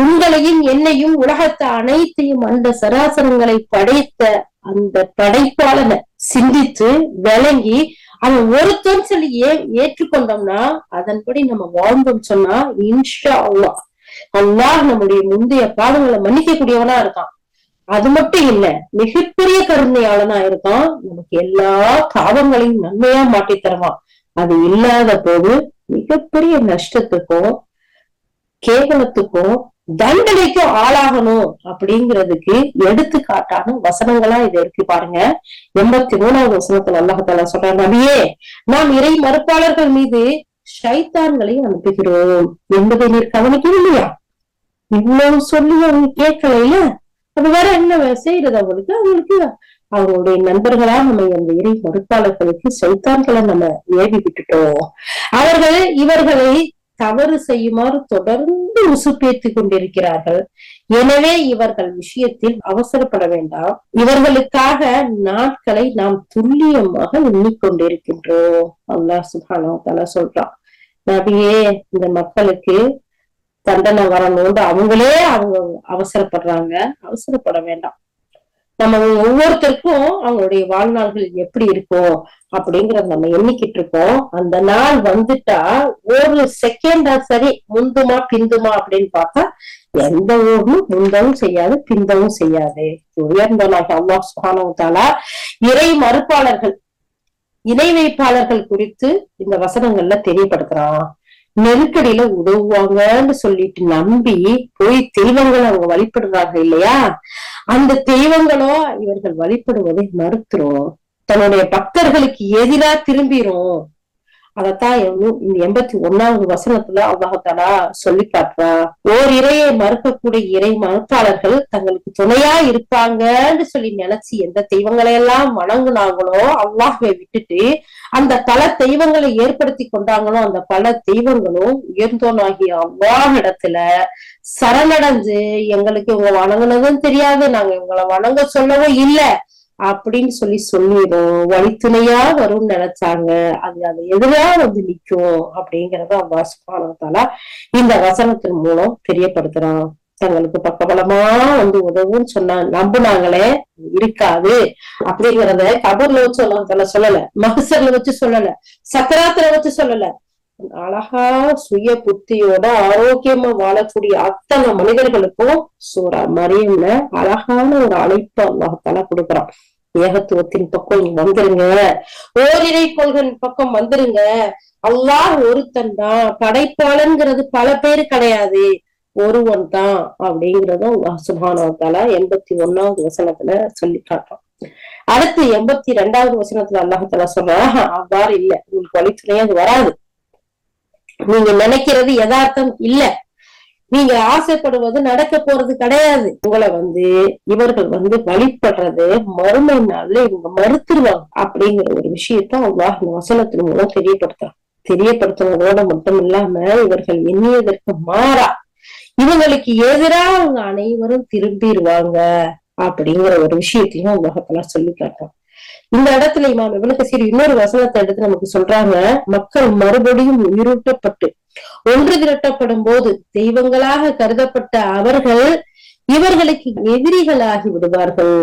உங்களையும் என்னையும் உலகத்தை அனைத்தையும் அந்த சராசரங்களை படைத்த அந்த படைப்பாளனை சிந்தித்து விளங்கி அவன் ஒருத்தன் சொல்லி ஏற்றுக்கொண்டோம்னா, அதன்படி நம்ம வாழ்ந்தோம் சொன்னா இன்ஷா அல்லாஹ் அல்லாஹ் நம்முடைய முந்தைய பாவங்களை மன்னிக்க கூடியவனா இருக்கான். அது மட்டும் இல்ல, மிகப்பெரிய கருணையாளனா இருக்கான். நமக்கு எல்லா பாவங்களையும் நன்மையா மாற்றி தருவான். அது இல்லாத போது மிகப்பெரிய நஷ்டத்துக்கும் கேவலத்துக்கும் தண்டனைக்கும் ஆளாகணும் அப்படிங்கிறதுக்கு எடுத்துக்காட்டான வசனங்களா இது இருக்கு பாருங்க. 83வது வசனத்துல அல்லாஹ் சொல்றாங்க, நபியே, நாம் இறை மறுப்பாளர்கள் மீது ஷைத்தான்களை அனுப்புகிறோம் என்பதை நீர் கவனிக்கவில்லையா? இவ்வளவு சொல்லி அவங்க கேட்கல. அது வேற என்ன செய்யறது? அவங்களுக்கு அவங்களுடைய நண்பர்களா நம்ம அந்த இறை மறுப்பாளர்களுக்கு சைத்தான்களை நம்ம ஏவி விட்டுட்டோம். அவர்கள் இவர்களை தவறு செய்யுமாறு தொடர்ந்து உசுப்பேத்தி கொண்டிருக்கிறார்கள். எனவே இவர்கள் விஷயத்தில் அவசரப்பட வேண்டாம். இவர்களுக்காக நாட்களை நாம் துல்லியமாக எண்ணிக்கொண்டிருக்கின்றோம். அல்லாஹ் சுப்ஹானஹு வ தஆலா சொல்றான், நபியே, இந்த மக்களுக்கு தண்டனை வரணும்னு அவங்க அவசரப்படுறாங்க. அவசரப்பட வேண்டாம். நம்ம ஒவ்வொருத்தருக்கும் அவங்களுடைய வாழ்நாள்கள் எப்படி இருக்கும் அப்படிங்கறத நம்ம எண்ணிக்கிட்டு இருக்கோம். அந்த நாள் வந்துட்டா ஒரு செகண்டா சரி முந்துமா பிந்துமா அப்படின்னு பார்த்தா எந்த ஊர்லும் முந்தவும் செய்யாது, பிந்தவும் செய்யாது. உயர்ந்தவனாக அல்லாஹ் சுப்ஹானஹு வ தஆலா இறை மறுப்பாளர்கள், இணை வைப்பாளர்கள் குறித்து இந்த வசனங்கள்ல தெரியப்படுத்துறான். நெருக்கடியில உதவுவாங்கன்னு சொல்லிட்டு நம்பி போய் தெய்வங்களை அவங்க வழிபடுறாங்க இல்லையா? அந்த தெய்வங்களோ இவர்கள் வழிபடுவதை மறுத்துரும், தன்னுடைய பக்தர்களுக்கு எதிரா திரும்பிரும். அதத்தான் இந்த 81வது வசனத்துல அல்லாஹ் தஆலா சொல்லி காட்டுறா. ஓர் இறையை மறுக்கக்கூடிய இறை மறுப்பாளர்கள் தங்களுக்கு துணையா இருப்பாங்கன்னு சொல்லி நினைச்சு எந்த தெய்வங்களை எல்லாம் வணங்குனாங்களோ அல்லாஹ்வை விட்டுட்டு அந்த பல தெய்வங்களை ஏற்படுத்தி கொண்டாங்களோ அந்த பல தெய்வங்களும் உயர்ந்தோனாகிய அல்லாஹ் இடத்துல சரணடைஞ்சு, எங்களுக்கு இவங்க வணங்குனதும் தெரியாது, நாங்க இவங்களை வணங்க சொல்லவும் இல்லை அப்படின்னு சொல்லிடும். வழித்துணையா வரும்னு நினைச்சாங்க, அது எதிரா வந்து நிக்கும் அப்படிங்கறத அல்லாஹ் சுப்ஹானஹு வ தஆலா இந்த வசனத்தின் மூலம் தெரியப்படுத்துறான். தங்களுக்கு பக்கபலமா வந்து உதவுன்னு சொன்னா நம்புனாங்களே, இருக்காது அப்படிங்கறத கபர்ல வச்சு அல்லாஹ் சொல்லல, மஹ்ஷர்ல வச்சு சொல்லல, சக்கராத்துல வச்சு சொல்லல. அழகா சுய புத்தியோட ஆரோக்கியமா வாழக்கூடிய அத்தனை மனிதர்களுக்கும் சூரா மரியம்ல அழகான ஒரு அழைப்பு அல்லாஹ் தஆலா கொடுக்குறான். ஏகத்துவத்தின் பக்கம் வந்துருங்க, ஓரிரை கொள்கை பக்கம் வந்துருங்க. அல்லாஹ் ஒருத்தன் தான், படைப்பாளன்கிறது பல பேரு கிடையாது, ஒருவன் தான் அப்படிங்கறத அல்லாஹ் சுப்ஹானஹு வ தஆலா 81வது வசனத்துல சொல்லி காட்டுறான். அடுத்து 82வது வசனத்துல அல்லாஹ் தஆலா சொல்றான், அவ்வாறு இல்ல, உங்களுக்கு வழித்துணையா அது வராது. நீங்க நினைக்கிறது யதார்த்தம் இல்ல, நீங்க ஆசைப்படுவது நடக்க போறது கிடையாது. உங்களை இவர்கள் வழிபடுறது மறுமை நாள்ல இவங்க மறுத்துருவாங்க அப்படிங்கிற ஒரு விஷயத்த அல்லாஹ் இந்த வசனத்தின் மூலம் தெரியப்படுத்துவதோட மட்டும் இல்லாம இவர்கள் எண்ணியதற்கு மாறா இவங்களுக்கு எதிராக அவங்க அனைவரும் திரும்பிடுவாங்க அப்படிங்கிற ஒரு விஷயத்தையும் உலகத்துல சொல்லி காட்டும். இந்த இடத்துல இமாம் இப்னு கஸீர் இன்னொரு வசனத்தை எடுத்து நமக்கு சொல்றாங்க, மக்கள் மறுபடியும் உயிரூட்டப்பட்டு ஒன்று திரட்டப்படும் போது தெய்வங்களாக கருதப்பட்ட அவர்கள் இவர்களுக்கு எதிரிகளாகி விடுவார்கள்.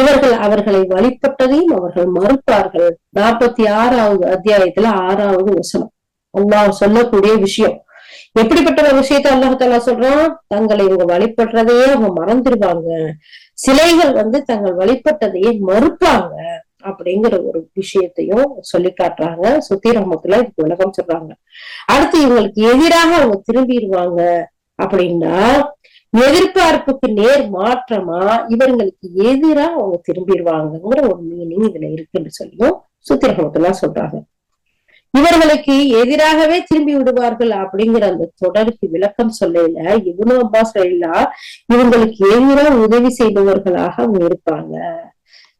இவர்கள் அவர்களை வழிபட்டதையும் அவர்கள் மறுப்பார்கள். 46வது அத்தியாயத்துல 6வது வசனம் அல்லாஹ் சொல்லக்கூடிய விஷயம். எப்படிப்பட்ட ஒரு விஷயத்த அல்லாஹ் தஆலா சொல்றான், தங்களை இவங்க வழிபடுறதையே அவங்க மறந்துடுவாங்க, சிலைகள் தங்கள் வழிபட்டதையே மறுப்பாங்க அப்படிங்கிற ஒரு விஷயத்தையும் சொல்லி காட்டுறாங்க. சுத்தி ரஹ்மத்துல்லாஹ் இதுக்கு விளக்கம் சொல்றாங்க. அடுத்து இவங்களுக்கு எதிராக அவங்க திரும்பிடுவாங்க அப்படின்னா எதிர்பார்ப்புக்கு நேர் மாற்றமா இவங்களுக்கு எதிராக அவங்க திரும்பிடுவாங்கிற ஒரு மீனிங் இதுல இருக்குன்னு சொல்லியும் சுத்தி ரஹ்மத்துல்லாஹ் சொல்றாங்க. இவர்களுக்கு எதிராகவே திரும்பி விடுவார்கள் அப்படிங்கிற அந்த தொடருக்கு விளக்கம் சொல்லல இப்னு அப்பாஸ் ரலியல்லாஹு இவங்களுக்கு எதிராக உதவி செய்பவர்களாக அவங்க இருப்பாங்க.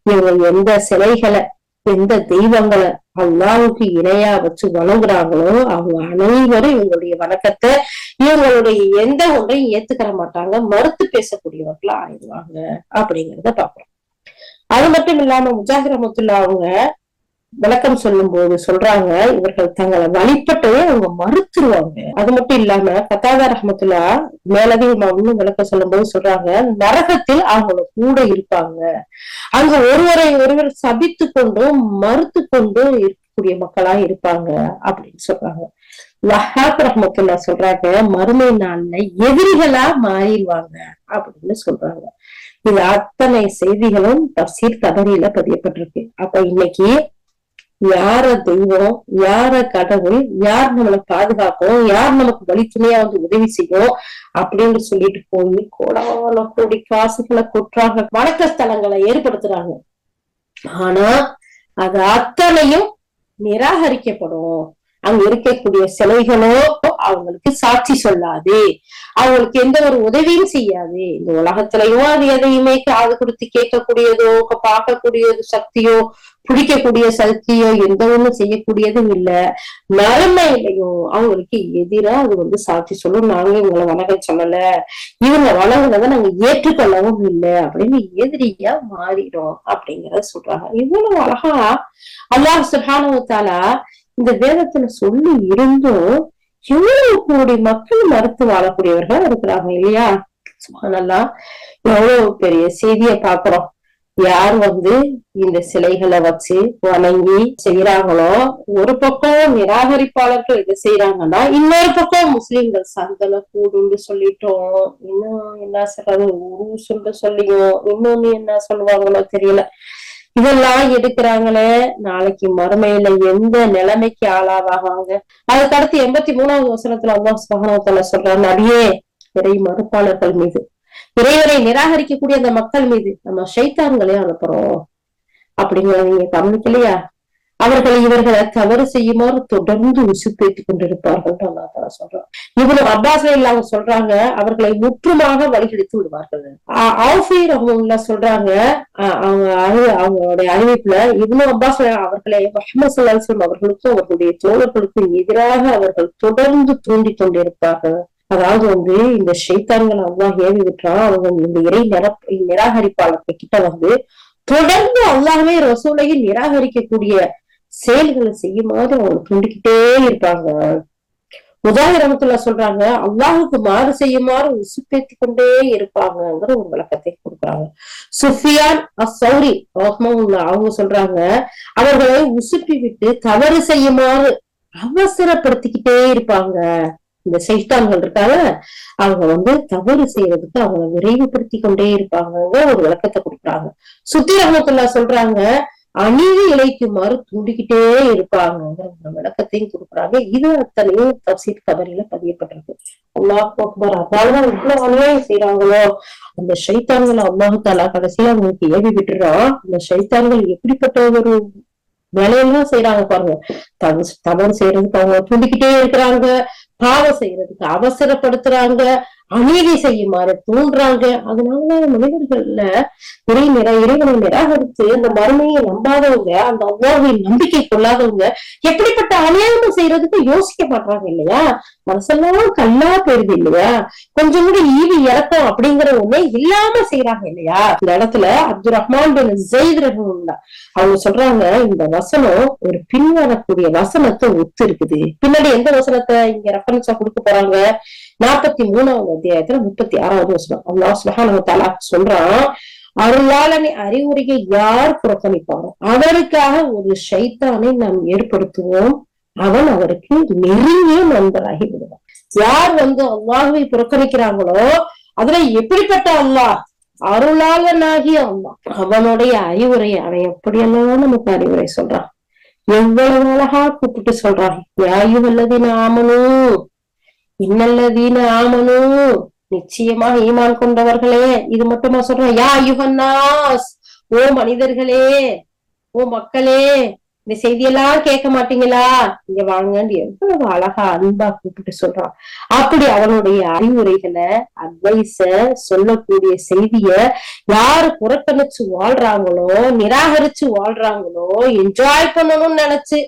இவங்க எந்த சிலைகளை எந்த தெய்வங்களை அல்லாஹ்வுக்கு இணையா வச்சு வணங்குறாங்களோ அவங்க அனைவரும் இவங்களுடைய வணக்கத்தை இவங்களுடைய எந்த ஒன்றையும் ஏத்துக்கிற மாட்டாங்க, மறுத்து பேசக்கூடியவர்களா ஆயிடுவாங்க அப்படிங்கிறத பாக்குறோம். அது மட்டும் இல்லாம முஜாஹிர் ரஹ்மத்துல்லாஹ் அவங்க விளக்கம் சொல்லும் போது சொல்றாங்க, இவர்கள் தங்களை வழிபட்டவே அவங்க மறுத்துருவாங்க. அது மட்டும் இல்லாம கத்தாதா ரஹ்மத்துல்லாஹ் மேலதிகமா இன்னும் விளக்கம் சொல்லும் போது சொல்றாங்க, நரகத்தில் அவங்களோட கூட இருப்பாங்க, அங்க ஒருவரை ஒருவர் சபித்து கொண்டும் மறுத்து கொண்டும் இருக்கக்கூடிய மக்களா இருப்பாங்க அப்படின்னு சொல்றாங்க. வஹாப் ரஹ்மத்துல்லா சொல்றாங்க, மறுமை நாள்ல எதிரிகளா மாறிடுவாங்க அப்படின்னு சொல்றாங்க. இது அத்தனை செய்திகளும் தஃசீர் தபரியில பதியப்பட்டிருக்கு. அப்ப இன்னைக்கு யார தெய்வம், யார கடவுள், யார் நம்மளை பாதுகாக்கும், யார் நமக்கு வழித்துணையா உதவி செய்யும் அப்படின்னு சொல்லிட்டு போய் கோடான கோடி காசுகளை கொட்டுறாங்க, வணக்க ஸ்தலங்களை ஏற்படுத்துறாங்க. ஆனா அது அத்தனையும் நிராகரிக்கப்படும். அங்க இருக்கக்கூடிய சிலைகளோ அவங்களுக்கு சாட்சி சொல்லாது, அவங்களுக்கு எந்த ஒரு உதவியும் செய்யாது. இந்த உலகத்திலையும் அது எதையுமே காது கொடுத்து கேட்கக்கூடியதோ, பார்க்கக்கூடியது சக்தியோ, பிடிக்கக்கூடிய சக்தியோ எந்த ஒண்ணும் செய்யக்கூடியதும் இல்ல. மறுமையிலையும் அவங்களுக்கு எதிரா அது சாட்சி சொல்லும், நாங்க இவங்களை வணங்க சொல்லல, இவங்க வணங்குனதை நாங்க ஏற்றுக்கொள்ளவும் இல்லை அப்படின்னு எதிரியா மாறிடும் அப்படிங்கறத சொல்றாங்க. இவ்வளவு அழகா அல்லாஹ் சுப்ஹானஹு வ தஆலா இந்த வேதத்துல சொல்லி இருந்தும் எவ்வளவு கோடி மக்கள் மறுத்து வாழக்கூடியவர்கள் இருக்கிறாங்க இல்லையா? சுப்ஹானல்லாஹ், எவ்வளவு பெரிய செய்தியை பாக்குறோம். யார் இந்த சிலைகளை வச்சு வணங்கி செய்யறாங்களோ, ஒரு பக்கம் நிராகரிப்பாளர்கள் இதை செய்யறாங்கன்னா, இன்னொரு பக்கம் முஸ்லிம்கள் சந்தன கூடுன்னு சொல்லிட்டோம், இன்னும் என்ன சொல்றது உருசுன்னு சொல்லியும், இன்னொன்னு என்ன சொல்லுவாங்களோ தெரியல, இதெல்லாம் எடுக்கிறாங்களே, நாளைக்கு மறுமையில எந்த நிலைமைக்கு ஆளாவாங்க. அதுக்கடுத்து 83வது வசனத்துல அல்லாஹ் சுப்ஹானஹு வ தஆலா சொல்றாரு, நபியே, இறை மறுப்பாளர்கள் மீது, இறைவனை நிராகரிக்கக்கூடிய அந்த மக்கள் மீது நம்ம ஷைத்தான்களே அனுப்புறோம் அப்படிங்கிறத நீங்க கவனிக்கலையா? அவர்கள் இவர்களை தவறு செய்யுமாறு தொடர்ந்து உசுப்பேற்றிக் கொண்டிருப்பார்கள் அல்லாஹ் சொல்றான். இவனு அப்பாஸ் அவங்க சொல்றாங்க, அவர்களை முற்றுமாக வழிகெடுத்து விடுவார்கள். சொல்றாங்க, அவங்களுடைய அறிவிப்புல இவனு அப்பாஸ் அவர்களை முஹம்மது ஸல்லல்லாஹு அலைஹி வஸல்லம் அவர்களுக்கும் அவர்களுடைய தோழர்களுக்கும் எதிராக அவர்கள் தொடர்ந்து தூண்டி கொண்டிருப்பார்கள். அதாவது இந்த ஷைத்தான்கள் அல்லாஹ் ஏவி விட்டுறான், அவங்க இந்த இறை நிராகரிப்பாளர்கள் கிட்ட தொடர்ந்து அல்லாஹ்வே ரசூலையும் நிராகரிக்கக்கூடிய செயல்களை செய்யுமாறு அவங்க தூண்டிக்கிட்டே இருப்பாங்க. முஜாஹிர் சொல்றாங்க, அல்லாஹுக்கு மாறு செய்யுமாறு உசுப்பேத்தி கொண்டே இருப்பாங்கிற ஒரு விளக்கத்தை கொடுக்குறாங்க. சுஃபியான் அஸ்-சௌரி அவங்க சொல்றாங்க, அவர்களை உசுப்பி விட்டு தவறு செய்யுமாறு அவசரப்படுத்திக்கிட்டே இருப்பாங்க. இந்த சைத்தான்கள் இருக்காங்க, அவங்க தவறு செய்யறதுக்கு அவங்களை விரைவுபடுத்தி கொண்டே இருப்பாங்க ஒரு விளக்கத்தை கொடுக்குறாங்க. சுத்தி ரஹ்மத்துல்லாஹ் சொல்றாங்க, அநீதி இழைக்குமாறு தூண்டிக்கிட்டே இருப்பாங்கிற ஒரு விளக்கத்தையும் கொடுக்குறாங்க. இது அத்தனையும் தஃசீர் தபரியில பதியப்பட்டிருக்கு. அல்லாஹ் அக்பர். அதனாலதான் இவ்வளவு அநியாயம் செய்யறாங்களோ அந்த ஷைத்தான்களை அல்லாஹ் தஆலா கடைசியா அவங்களுக்கு ஏவி விட்டுறான். அந்த ஷைத்தான்கள் எப்படிப்பட்ட ஒரு வேலையெல்லாம் செய்யறாங்க பாருங்க. தவறு செய்யறதுக்கு அவங்க தூண்டிக்கிட்டே இருக்கிறாங்க, பாவம் செய்யறதுக்கு அவசரப்படுத்துறாங்க, அநீதி செய்யுமாறு தூண்டுறாங்க. அதனால மனிதர்கள்ல இறைவனை நிராகரித்து அந்த மறுமையை நம்பாதவங்க, அந்த அல்லாஹ்வை நம்பிக்கை கொள்ளாதவங்க எப்படிப்பட்ட அநியாயம் செய்யறதுக்கு யோசிக்க மாட்டாங்க இல்லையா? மனசெல்லாம் கல்லா போயிருது இல்லையா? கொஞ்சம் கூட ஈவி இறக்கம் அப்படிங்கிற ஒண்ணே இல்லாம செய்யறாங்க இல்லையா? இந்த இடத்துல அப்துல் ரஹ்மான் பின் ஸைத் ரஹ்மத்துல்லாஹ் அவங்க சொல்றாங்க, இந்த வசனம் ஒரு பின்வரக்கூடிய வசனத்தை ஒத்து இருக்குது. பின்னாடி எந்த வசனத்தை இங்க ரெஃபரன்ஸா கொடுக்க போறாங்க? 43வது அத்தியாயத்துல 36வது வசனம். அல்லாஹ் சுப்ஹானஹு வ தஆலா சொல்றான், அருளாளனை அறிவுரையை யார் புறக்கணிப்பாரோ அவருக்காக ஒரு ஷைத்தானை நாம் ஏற்படுத்துவோம், அவன் அவருக்கு நெருங்கிய நண்பராகி விடுவான். யார் அல்லாஹ்வை புறக்கணிக்கிறாங்களோ அதுல எப்படிப்பட்ட அல்லாஹ்? அருளாளனாகிய அல்லாஹ். அவனுடைய அறிவுரையை அவன் எப்படியெல்லாம் நமக்கு அறிவுரை சொல்றான், எவ்வளவு அழகா கூப்பிட்டு சொல்றான். யாயுவல்லதீன ஆமனூ இன்னல்லதீன ஆமனூ, நிச்சயமாக ஈமான் கொண்டவர்களே. இது மட்டுமா சொல்றான்? யா அய்யுஹன்னாஸ், ஓ மனிதர்களே, ஓ மக்களே, இந்த செய்தியெல்லாம் கேட்க மாட்டீங்களா, இங்க வாங்கன்னு எவ்வளவு அழகா அன்பா கூப்பிட்டு சொல்றான். அப்படி அவனுடைய அறிவுரைகளை அட்வைஸ சொல்லக்கூடிய செய்திய யாரு புறக்கணிச்சு வாழ்றாங்களோ, நிராகரிச்சு வாழ்றாங்களோ, என்ஜாய் பண்ணணும்னு நினைச்சு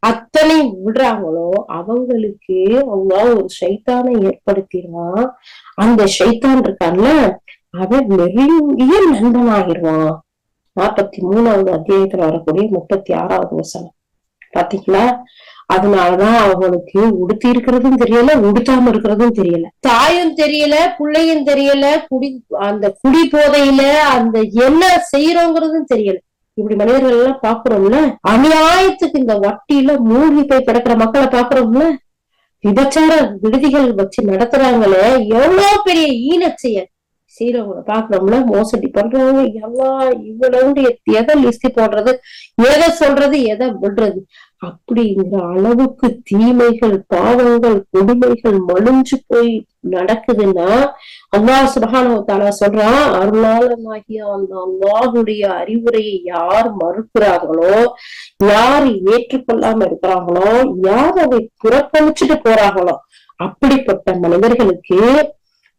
அத்தனை விடுறாங்களோ அவங்களுக்கு அல்லாஹ் ஒரு ஷைத்தானை ஏற்படுத்திடுவான். அந்த ஷைத்தான் இருக்கான்ல, அவன் நெருங்கிய நண்பனாகிடுவான். 43வது அத்தியாயத்துல வரக்கூடிய 36வது வசனம் பாத்தீங்களா? அதனாலதான் அவங்களுக்கு உடுத்தி இருக்கிறதும் தெரியல, உடுத்தாம இருக்கிறதும் தெரியல, தாயும் தெரியல, பிள்ளையும் தெரியல, அந்த குடி போதையில அந்த என்ன செய்யறோங்கிறதும் தெரியல. இப்படி மனிதர்கள் எல்லாம் பாக்குறோம்ல, அநியாயத்துக்கு இந்த வட்டியில மூழ்கி போய் கிடக்குற மக்களை பாக்குறோம்ல, விபச்சார விடுதிகள் வச்சு நடத்துறாங்களே, எவ்வளவு பெரிய ஈன செயல். சீரவங்களை பாக்குறோம்னா மோசடி பண்றவங்க எல்லாம் இவ்வளவு எதை லிஸ்ட் போடுறது, எதை சொல்றது, எதை விடுறது, அப்படிங்கிற அளவுக்கு தீமைகள், பாவங்கள், கொடுமைகள் மலிஞ்சு போய் நடக்குதுன்னா அல்லாஹ் சுப்ஹானஹு வ தஆலா சொல்றான், அருளாளனாகிய அந்த அல்லாஹுடைய அறிவுரையை யார் மறுக்கிறாங்களோ, யார் ஏற்றுக்கொள்ளாம இருக்கிறாங்களோ, யார் அதை புறக்கணிச்சுட்டு போறாங்களோ, அப்படிப்பட்ட மனிதர்களுக்கு,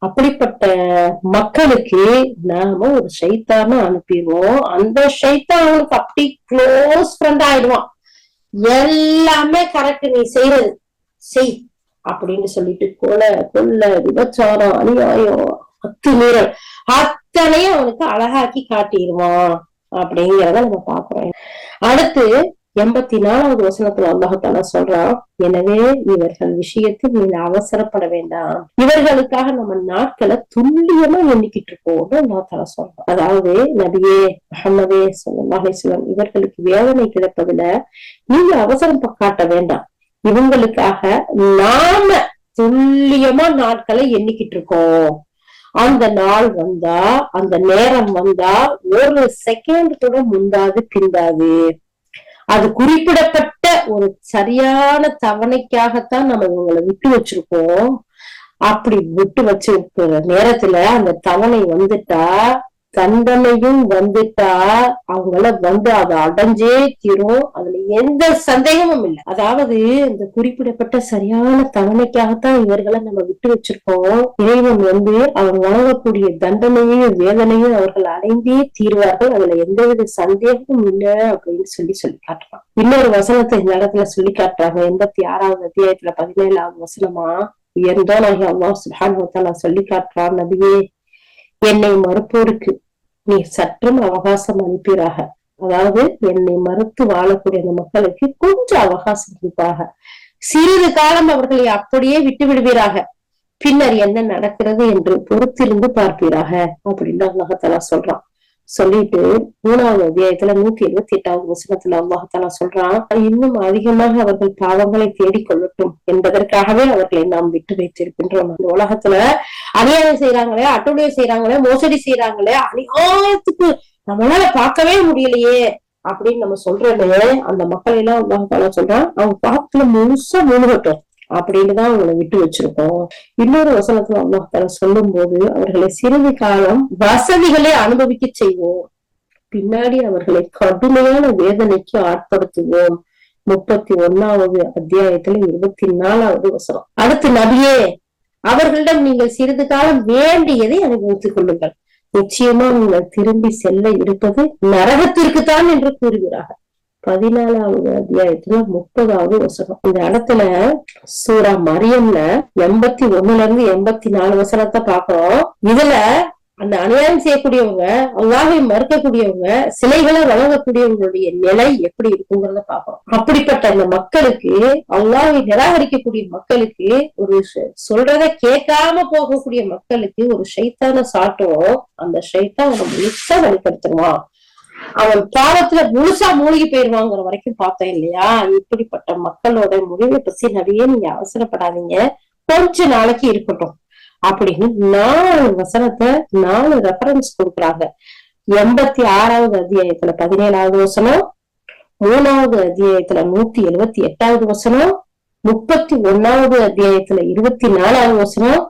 அப்படிப்பட்ட மக்களுக்கு நாம ஒரு ஷைத்தான அனுப்பிடுவோம். அந்த ஷைத்தானுக்கு அப்படி க்ளோஸ் ஃப்ரெண்ட் ஆயிடுவான். எல்லாமே கரெக்ட், நீ செய்யறது செய் அப்படின்னு சொல்லிட்டு கொள்ள விபச்சாரம், அநியாயம், அத்துமீறல் அத்தனையும் அவனுக்கு அழகாக்கி காட்டிடுவான் அப்படிங்கிறத நம்ம பாக்குறோம். அடுத்து 84வது வசனத்துல அல்லாஹ் தஆலா சொல்றான், எனவே இவர்கள் விஷயத்தில் நீங்க அவசரப்பட வேண்டாம், இவர்களுக்காக நம்ம நாட்களை துல்லியமா எண்ணிக்கிட்டு இருக்கோம்னு அல்லாஹ் தஆலா சொல்றான். அதாவது நபியே முஹம்மதே ஸல்லல்லாஹு அலைஹி வஸல்லம், இவர்களுக்கு வேதனை கிடைப்பதுல நீங்க அவசரம் காட்ட வேண்டாம், இவங்களுக்காக நாம துல்லியமா நாட்களை எண்ணிக்கிட்டு இருக்கோம். அந்த நாள் வந்தா, அந்த நேரம் வந்தா ஒரு செகண்ட் கூட முந்தாது பிந்தாது. அது குறிப்பிடப்பட்ட ஒரு சரியான தவணைக்காகத்தான் நம்ம இவங்களை விட்டு வச்சிருக்கோம். அப்படி விட்டு வச்சிருக்கிற நேரத்துல அந்த தவணை வந்துட்டா, தண்டனையும் வந்துட்டா, அவங்கள அதை அடைஞ்சே தீரும். அதுல எந்த சந்தேகமும் இல்லை. அதாவது இந்த குறிப்பிடப்பட்ட சரியான தவணைக்காகத்தான் இவர்களை நம்ம விட்டு வச்சிருக்கோம். இறைவன் அவங்க வழங்கக்கூடிய தண்டனையும் வேதனையும் அவர்கள் அடைந்தே தீர்வார்கள், அதுல எந்தவித சந்தேகமும் இல்லை அப்படின்னு சொல்லி காட்டுறான். இன்னொரு வசனத்தை இந்த இடத்துல சொல்லி காட்டுறாங்க. 86வது அத்தியாயத்துல 17வது வசனமா உயர்ந்தோனாகிய அல்லாஹ் சுப்ஹானஹு வ தஆலா சொல்லி காட்டுறான், நபியே என்னை மறுப்போருக்கு நீ சற்றும் அவகாசம் அளிப்பீராக. அதாவது என்னை மறுத்து வாழக்கூடிய அந்த மக்களுக்கு கொஞ்சம் அவகாசம் அளிப்பாக, சிறிது காலம் அவர்களை அப்படியே விட்டு விடுவீராக, பின்னர் என்ன நடக்கிறது என்று பொறுத்திருந்து பார்ப்பீராக அப்படின்னு அல்லாஹ் தஆலா சொல்றான். சொல்லிட்டு 3வது அத்தியாயத்துல 178வது வசனத்துல அல்லாஹ் தஆலா சொல்றான், இன்னும் அதிகமாக அவர்கள் பாவங்களை தேடிக்கொள்ளட்டும் என்பதற்காகவே அவர்களை நாம் விட்டு வைத்திருக்கின்றோம். இந்த உலகத்துல அநியாயம் செய்யறாங்களே, அட்டுழியம் செய்யறாங்களே, மோசடி செய்யறாங்களே, அநியாயத்துக்கு நம்மளால பார்க்கவே முடியலையே அப்படின்னு நம்ம சொல்றோமே, அந்த மக்களை எல்லாம் அல்லாஹ் தஆலா சொல்றான், அவங்க பாவத்துல முழுசா மூழ்கட்டும் அப்படின்னுதான் அவங்களை விட்டு வச்சிருக்கோம். இன்னொரு வசனத்துல அல்லாஹ் தஆலா சொல்லும் போது, அவர்களை சிறிது காலம் வசதிகளை அனுபவிக்க செய்வோம், பின்னாடி அவர்களை கடுமையான வேதனைக்கு ஆட்படுத்துவோம். 31வது அத்தியாயத்துல 24வது வசனம். அடுத்து நபியே அவர்களிடம் நீங்கள் சிறிது காலம் வேண்டியதை அனுபவித்துக் கொள்ளுங்கள், நிச்சயமா நீங்கள் திரும்பி செல்ல இருப்பது நரகத்திற்குத்தான் என்று கூறுகிறார்கள். 14வது அத்தியாயத்துல 30வது வசனம். இந்த இடத்துல சூரா மரியம்ல 81ல இருந்து 84 வசனத்தை பாக்கிறோம். இதுல அந்த அநியாயம் செய்யக்கூடியவங்க, அல்லாஹ்வை மறுக்கக்கூடியவங்க, சிலைகளை வழங்கக்கூடியவங்களுடைய நிலை எப்படி இருக்குங்கிறத பாக்கிறோம். அப்படிப்பட்ட அந்த மக்களுக்கு, அல்லாஹ்வை நிராகரிக்கக்கூடிய மக்களுக்கு, ஒரு சொல்றத கேட்காம போகக்கூடிய மக்களுக்கு ஒரு ஷைத்தான சாட்டும், அந்த ஷைத்தான் அவனை முழுசா வெளிப்படுத்துவான், அவன் பாவத்துல முழுசா மூழ்கி போயிருவாங்கிற வரைக்கும் பார்த்தேன் இல்லையா. இப்படிப்பட்ட மக்களோட முடிவை பத்தி நபியே நீங்க அவசரப்படாதீங்க, கொஞ்ச நாளைக்கு இருக்கட்டும் அப்படின்னு 4 வசனத்தை 4 ரெஃபரன்ஸ் கொடுக்குறாங்க. 86வது அத்தியாயத்துல 17வது வசனம், 3வது அத்தியாயத்துல 178வது வசனம், 31வது அத்தியாயத்துல 24வது வசனம்,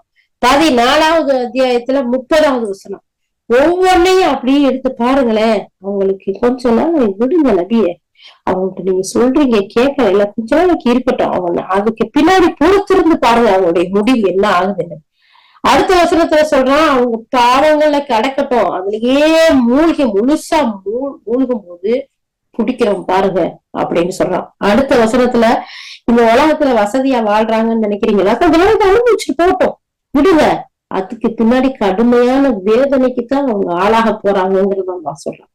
14வது அத்தியாயத்துல 30வது வசனம். ஒவ்வொன்னையும் அப்படியே எடுத்து பாருங்களேன். அவங்களுக்கு கொஞ்ச நாள் விடுங்க நபியே, அவங்கள்ட்ட நீங்க சொல்றீங்க கேட்கல, இல்ல கொஞ்ச நாளைக்கு இருக்கட்டும், அவங்க அதுக்கு பின்னாடி பொறுத்திருந்து பாருங்க அவங்களுடைய முடிவு என்ன ஆகுதுன்னு. அடுத்த வசனத்துல சொல்றான், அவங்க பாவங்கள்ல கிடக்கட்டும், அதுலயே முழுசா மூழ்கும் போது குடிக்கிறவங்க பாருங்க அப்படின்னு சொல்றான். அடுத்த வசனத்துல, இந்த உலகத்துல வசதியா வாழ்றாங்கன்னு நினைக்கிறீங்களா, கொஞ்ச நாளைக்கு அனுபவிச்சுட்டு போட்டோம் விடுங்க, அதுக்கு பின்னாடி கடுமையான வேதனைக்குத்தான் அவங்க ஆளாக போறாங்கிறத நான் சொல்றேன்.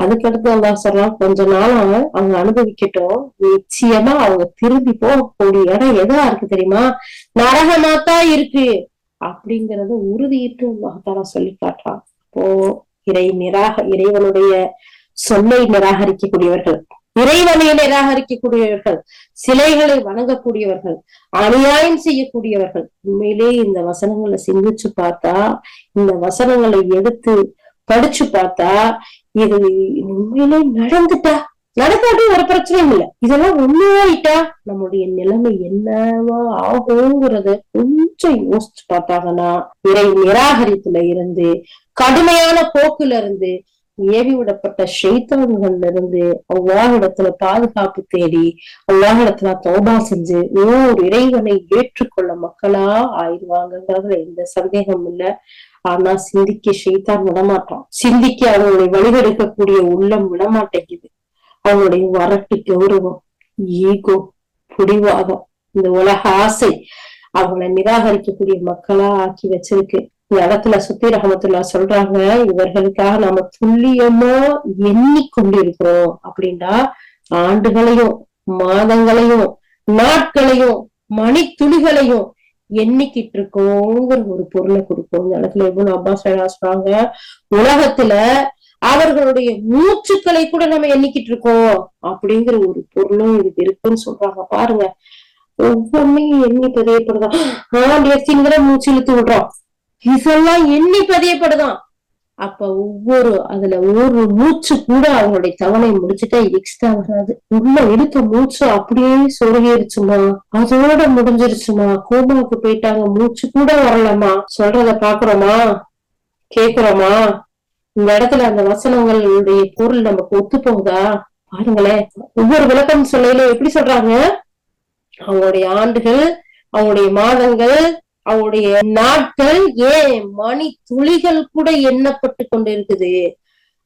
அதுக்கடுத்து அல்லாஹ் சொல்றான், கொஞ்ச நாள் அவங்க அனுபவிக்கட்டும், நிச்சயமா அவங்க திரும்பி போகக்கூடிய இடம் எதா இருக்கு தெரியுமா, நரகமாத்தான் இருக்கு அப்படிங்கறத உறுதியிட்டு அல்லாஹ் தஆலா சொல்லி காட்டுறான். அப்போ இறைவனுடைய சொல்லை நிராகரிக்கக்கூடியவர்கள், இறைவனை நிராகரிக்கக்கூடியவர்கள், சிலைகளை வணங்கக்கூடியவர்கள், அநியாயம் செய்யக்கூடியவர்கள். உண்மையிலே இந்த வசனங்களை சிந்திச்சு பார்த்தா, இந்த வசனங்களை எடுத்து படிச்சு பார்த்தா, இது உண்மையிலே நடக்காட்டி ஒரு பிரச்சனையும் இல்லை. இதெல்லாம் உண்மையாயிட்டா நம்முடைய நிலைமை என்னவா ஆகுங்கிறத கொஞ்சம் யோசிச்சு பார்த்தாங்கன்னா, இறை நிராகரிப்புல இருந்து, கடுமையான போக்குல இருந்து, ஏவி விடப்பட்ட ஷைத்தான்கள்ல இருந்து அல்லாஹ்விடத்துல பாதுகாப்பு தேடி அல்லாஹ்விடத்துல தௌபா செஞ்சு ஓர் இறைவனை ஏற்றுக்கொள்ள மக்களா ஆயிடுவாங்கிறதுல எந்த சந்தேகம் இல்லை. ஆனா சிந்திக்க ஷைத்தான் விடமாட்டான். சிந்திக்க அவங்களுடைய வழிகெடுக்கக்கூடிய உள்ளம் விடமாட்டேங்குது. அவங்களுடைய வரட்டு கௌரவம், ஈகோ, புடிவாதம், இந்த உலக ஆசை அவங்களை நிராகரிக்கக்கூடிய மக்களா ஆக்கி வச்சிருக்கு. இந்த இடத்துல சுத்தி ரஹமத்துல்லா சொல்றாங்க, இவர்களுக்காக நாம துல்லியமா எண்ணிக்கொண்டிருக்கிறோம் அப்படின்னா ஆண்டுகளையும் மாதங்களையும் நாட்களையும் மணித்துளிகளையும் எண்ணிக்கிட்டு இருக்கோங்கிற ஒரு பொருளை கொடுக்கும். இந்த இடத்துல இப்னு அப்பாஸ் சொல்றாங்க, உலகத்துல அவர்களுடைய மூச்சுக்களை கூட நம்ம எண்ணிக்கிட்டு இருக்கோம் அப்படிங்கிற ஒரு பொருளும் இதுக்கு இருக்குன்னு சொல்றாங்க. பாருங்க, ஒவ்வொன்னையும் எண்ணி பதியப்படுதான். மூச்சு இழுத்து விடுறோம், இதெல்லாம் எண்ணி பதியப்படுதான். அப்ப அதுல ஒரு மூச்சு கூட அவங்களுடைய தவணை முடிச்சுட்டா எக்ஸ்ட்ரா வராது. உள்ள எடுத்த மூச்சு அப்படியே சொருகிருச்சுமா, அதோட முடிஞ்சிருச்சுமா, கோமாவுக்கு போயிட்டாங்க, மூச்சு கூட வரலமா. சொல்றத பாக்குறோமா, கேக்குறோமா? இந்த இடத்துல அந்த வசனங்களுடைய பொருள் நமக்கு ஒத்து போகுதா? பாருங்களேன், ஒவ்வொரு விளக்கம் சொல்லையில எப்படி சொல்றாங்க, அவங்களுடைய ஆண்டுகள், அவங்களுடைய மாதங்கள், அவங்களுடைய நாட்கள், ஏன் மணி துளிகள் கூட எண்ணப்பட்டு கொண்டு இருக்குது.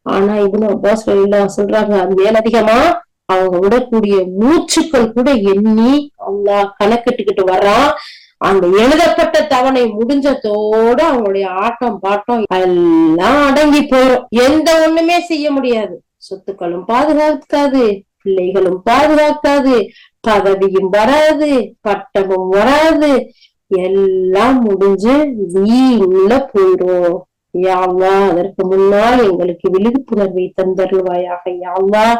ஆனா இப்னு அப்பாஸ் சொல்றாங்க, அது மேலதிகமா அவங்க விடக்கூடிய மூச்சுக்கள் கூட எண்ணி அல்லாஹ் கணக்கிட்டுக்கிட்டு வர்றான். அந்த எழுதப்பட்ட தவணை முடிஞ்சதோட அவங்களுடைய ஆட்டம் பாட்டம் எல்லாம் அடங்கி போயிடும். எந்த ஒண்ணுமே செய்ய முடியாது. சொத்துக்களும் பாதுகாக்காது, பிள்ளைகளும் பாதுகாக்காது, பதவியும் வராது, பட்டமும் வராது, எல்லாம் முடிஞ்சு வீண போயிரும். யா அல்லாஹ், அதற்கு முன்னால் எங்களுக்கு விழிப்புணர்வை தந்தருள்வாயாக. யா அல்லாஹ்,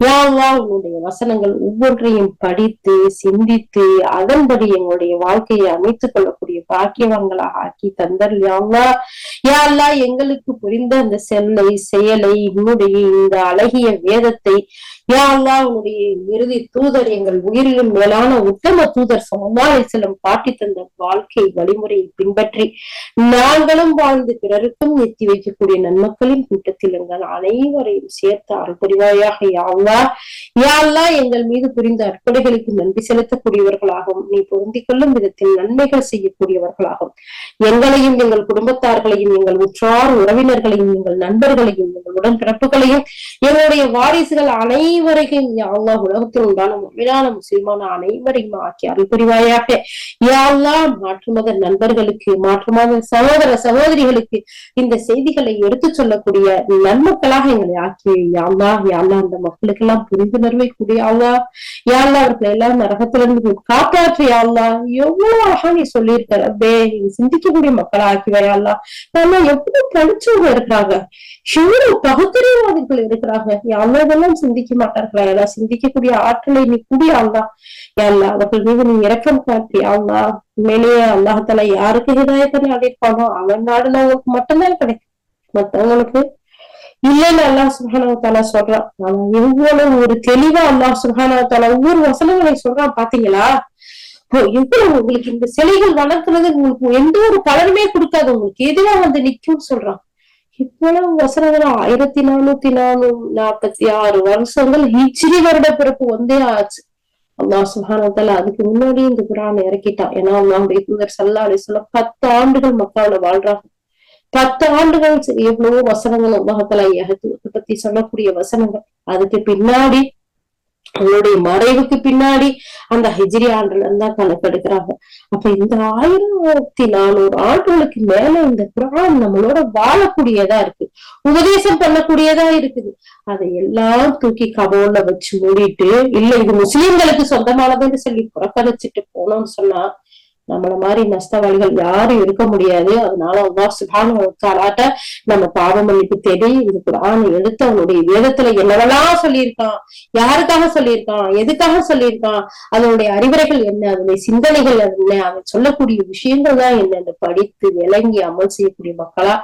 யா அல்லாஹ், உன்னுடைய வசனங்கள் ஒவ்வொன்றையும் படித்து சிந்தித்து அதன்படி எங்களுடைய வாழ்க்கையை அமைத்துக் கொள்ளக்கூடிய பாக்கியவங்களாக ஆக்கி தந்தருள். யா அல்லாஹ், யா அல்லாஹ், எங்களுக்கு புரிந்த அந்த செயலை உன்னுடைய இந்த அழகிய வேதத்தை, யா அல்லாஹ், உன்னுடைய இறுதி தூதர், எங்கள் உயிரிலும் மேலான உத்தம தூதர் ஸல்லல்லாஹு அலைஹி வஸல்லம் காட்டி தந்த வாழ்க்கை வழிமுறையை பின்பற்றி நாங்களும் வாழ்ந்து பிறருக்கும் எத்தி வைக்கக்கூடிய நன்மக்களின் கூட்டத்தில் எங்கள் அனைவரையும் சேர்த்து அருள் புரிவாயாக. யா அல்லாஹ், யா அல்லாஹ், எங்கள் மீது புரிந்த அற்புடைகளுக்கு நன்றி செலுத்தக்கூடியவர்களாகவும் நீ பொருந்திக் கொள்ளும் விதத்தில் நன்மைகள் செய்யக்கூடியவர்களாகவும் எங்களையும் எங்கள் குடும்பத்தார்களையும் எங்கள் உற்றார் உறவினர்களையும் எங்கள் நண்பர்களையும் எங்கள் உடன்பிறப்புகளையும் எங்களுடைய வாரிசுகள் அனைவரையும் யா அல்லாஹ் உலகத்தில் உண்டான முழுமையான முஸ்லிமான அனைவரையும் ஆக்கி அருள் புரிவாயாக. யா அல்லாஹ், மாற்று மத நண்பர்களுக்கு, மாற்று மத சகோதர சகோதரிகளுக்கு இந்த செய்திகளை எடுத்து சொல்லக்கூடிய நன்மக்களாக எங்களை ஆக்கி யா அல்லாஹ், யா அல்லாஹ், அந்த மக்களுக்கு எல்லாம் புரிந்துணர்வை கூடிய அல்லாஹ், யா அல்லாஹ், அவர்களை எல்லாம் நரகத்திலிருந்து காப்பாற்று. யா அல்லாஹ், எவ்வளவு அழகா நீ சொல்லியிருக்க ரப்பே, சிந்திக்கக்கூடிய மக்களா ஆக்கிவா. யா அல்லாஹ், எவ்வளவு படிச்சவங்க இருக்கிறாங்க, எவ்வளவு பகுத்தறிவாதிகள் இருக்கிறாங்க. யா அல்லாஹ், இதெல்லாம் சிந்திக்க மாட்டார்களா? எல்லாம் சிந்திக்கக்கூடிய ஆற்றலை நீ கூடிய அல்லாஹ். யா அல்லாஹ், அவர்கள் மீது நீ இரக்கம் காட்டி. யா அல்லாஹ், உண்மையிலேயே அல்லாஹால யாருக்கு ஹிதாயத்தை நாடிருப்பானோ அவன் நாடுனவங்களுக்கு மட்டும்தான் கிடைக்கும், மத்தவங்களுக்கு இல்லைன்னு அல்லாஹ் சுப்ஹானஹு வ தஆலா சொல்றான். ஆனா எவ்வளவு ஒரு தெளிவா அல்லாஹ் சுப்ஹானஹு வ தஆலா ஒவ்வொரு வசனங்களை சொல்றான் பாத்தீங்களா? எவ்வளவு உங்களுக்கு இந்த சிலைகள் வளர்க்கிறது உங்களுக்கு எந்த ஒரு பலனுமே கொடுக்காது, உங்களுக்கு எதுவா வந்து நிக்கும்னு சொல்றான். இவ்வளவு வசனங்கள் 1446 வருஷங்கள் ஹிஜ்ரி வருட பிறப்பு வந்தே ஆச்சு. அல்லாஹ் சுப்ஹானஹு வ தஆலா அதுக்கு முன்னாடி இந்த குர்ஆனை இறக்கிட்டான். ஏன்னா அல்லாஹ்வுடைய தூதர் ஸல்லல்லாஹு அலைஹி வஸல்லம் 10 ஆண்டுகள் மக்காவுல வாழ்றாங்க. 10 ஆண்டுகள் எவ்வளவோ வசனங்கள் அல்லாஹ் தஆலா யஹூத பத்தி சொல்லக்கூடிய வசனங்கள். அதுக்கு பின்னாடி அவங்களுடைய மறைவுக்கு பின்னாடி அந்த ஹிஜ்ரி ஆண்டுல இருந்தா கணக்கெடுக்கிறாங்க. அப்ப இந்த 1400 ஆண்டுகளுக்கு மேல இந்த குர்ஆன் நம்மளோட வாழக்கூடியதா இருக்கு, உபதேசம் பண்ணக்கூடியதா இருக்குது. அதை எல்லாம் தூக்கி கபோர்ல வச்சு மூடிட்டு, இல்ல இது முஸ்லிம்களுக்கு சொந்தமானதுன்னு சொல்லி புறக்கணிச்சுட்டு போனோம்னு சொன்னா நம்மள மாதிரி நஷ்டவாளிகள் யாரும் இருக்க முடியாது. அதனால அல்லாஹ் சுப்ஹானஹு வ தஆலாட்ட நம்ம பாவ மன்னிப்பு தேடி இது குர்ஆன் எடுத்து அவனுடைய வேதத்துல என்னவெல்லாம் சொல்லியிருக்கான், யாருக்காக சொல்லியிருக்கான், எதுக்காக சொல்லியிருக்கான், அதனுடைய அறிவுரைகள் என்ன, அதனுடைய சிந்தனைகள் என்ன, அவன் சொல்லக்கூடிய விஷயங்கள் தான் என்னன்னு படித்து விளங்கி அமல் செய்யக்கூடிய மக்களா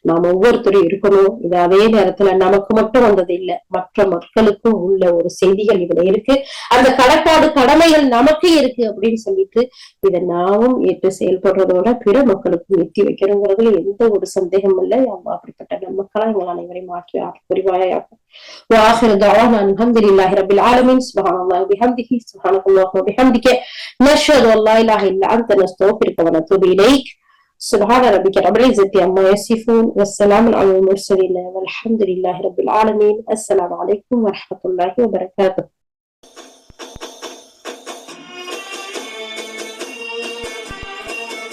நாம் ஒவ்வொருத்தரும் இருக்கணும். இது அதே நேரத்துல நமக்கு மட்டும் வந்தது இல்லை, மற்ற மக்களுக்கும் உள்ள ஒரு செய்திகள் இதுல இருக்கு. அந்த கடப்பாடு கடமைகள் நமக்கு இருக்கு அப்படின்னு சொல்லிட்டு இதை நாமும் ஏற்று செயல்படுறதோட பிற மக்களுக்கும் எத்தி வைக்கிறோங்கிறதுல எந்த ஒரு சந்தேகமும் இல்லை. அப்படிப்பட்ட நன்மக்களா எங்கள் அனைவரையும் மாற்றி புரிவாயாகும். وآخر دعوانا الحمد لله رب العالمين سبحان الله وبحمده سبحانك اللهم وبحمدك نشهد أن لا إله إلا أنت نستغفرك ونتوب إليك سبحان ربك رب العزة عما يصفون والسلام على المرسلين والحمد لله رب العالمين. السلام عليكم ورحمة الله وبركاته.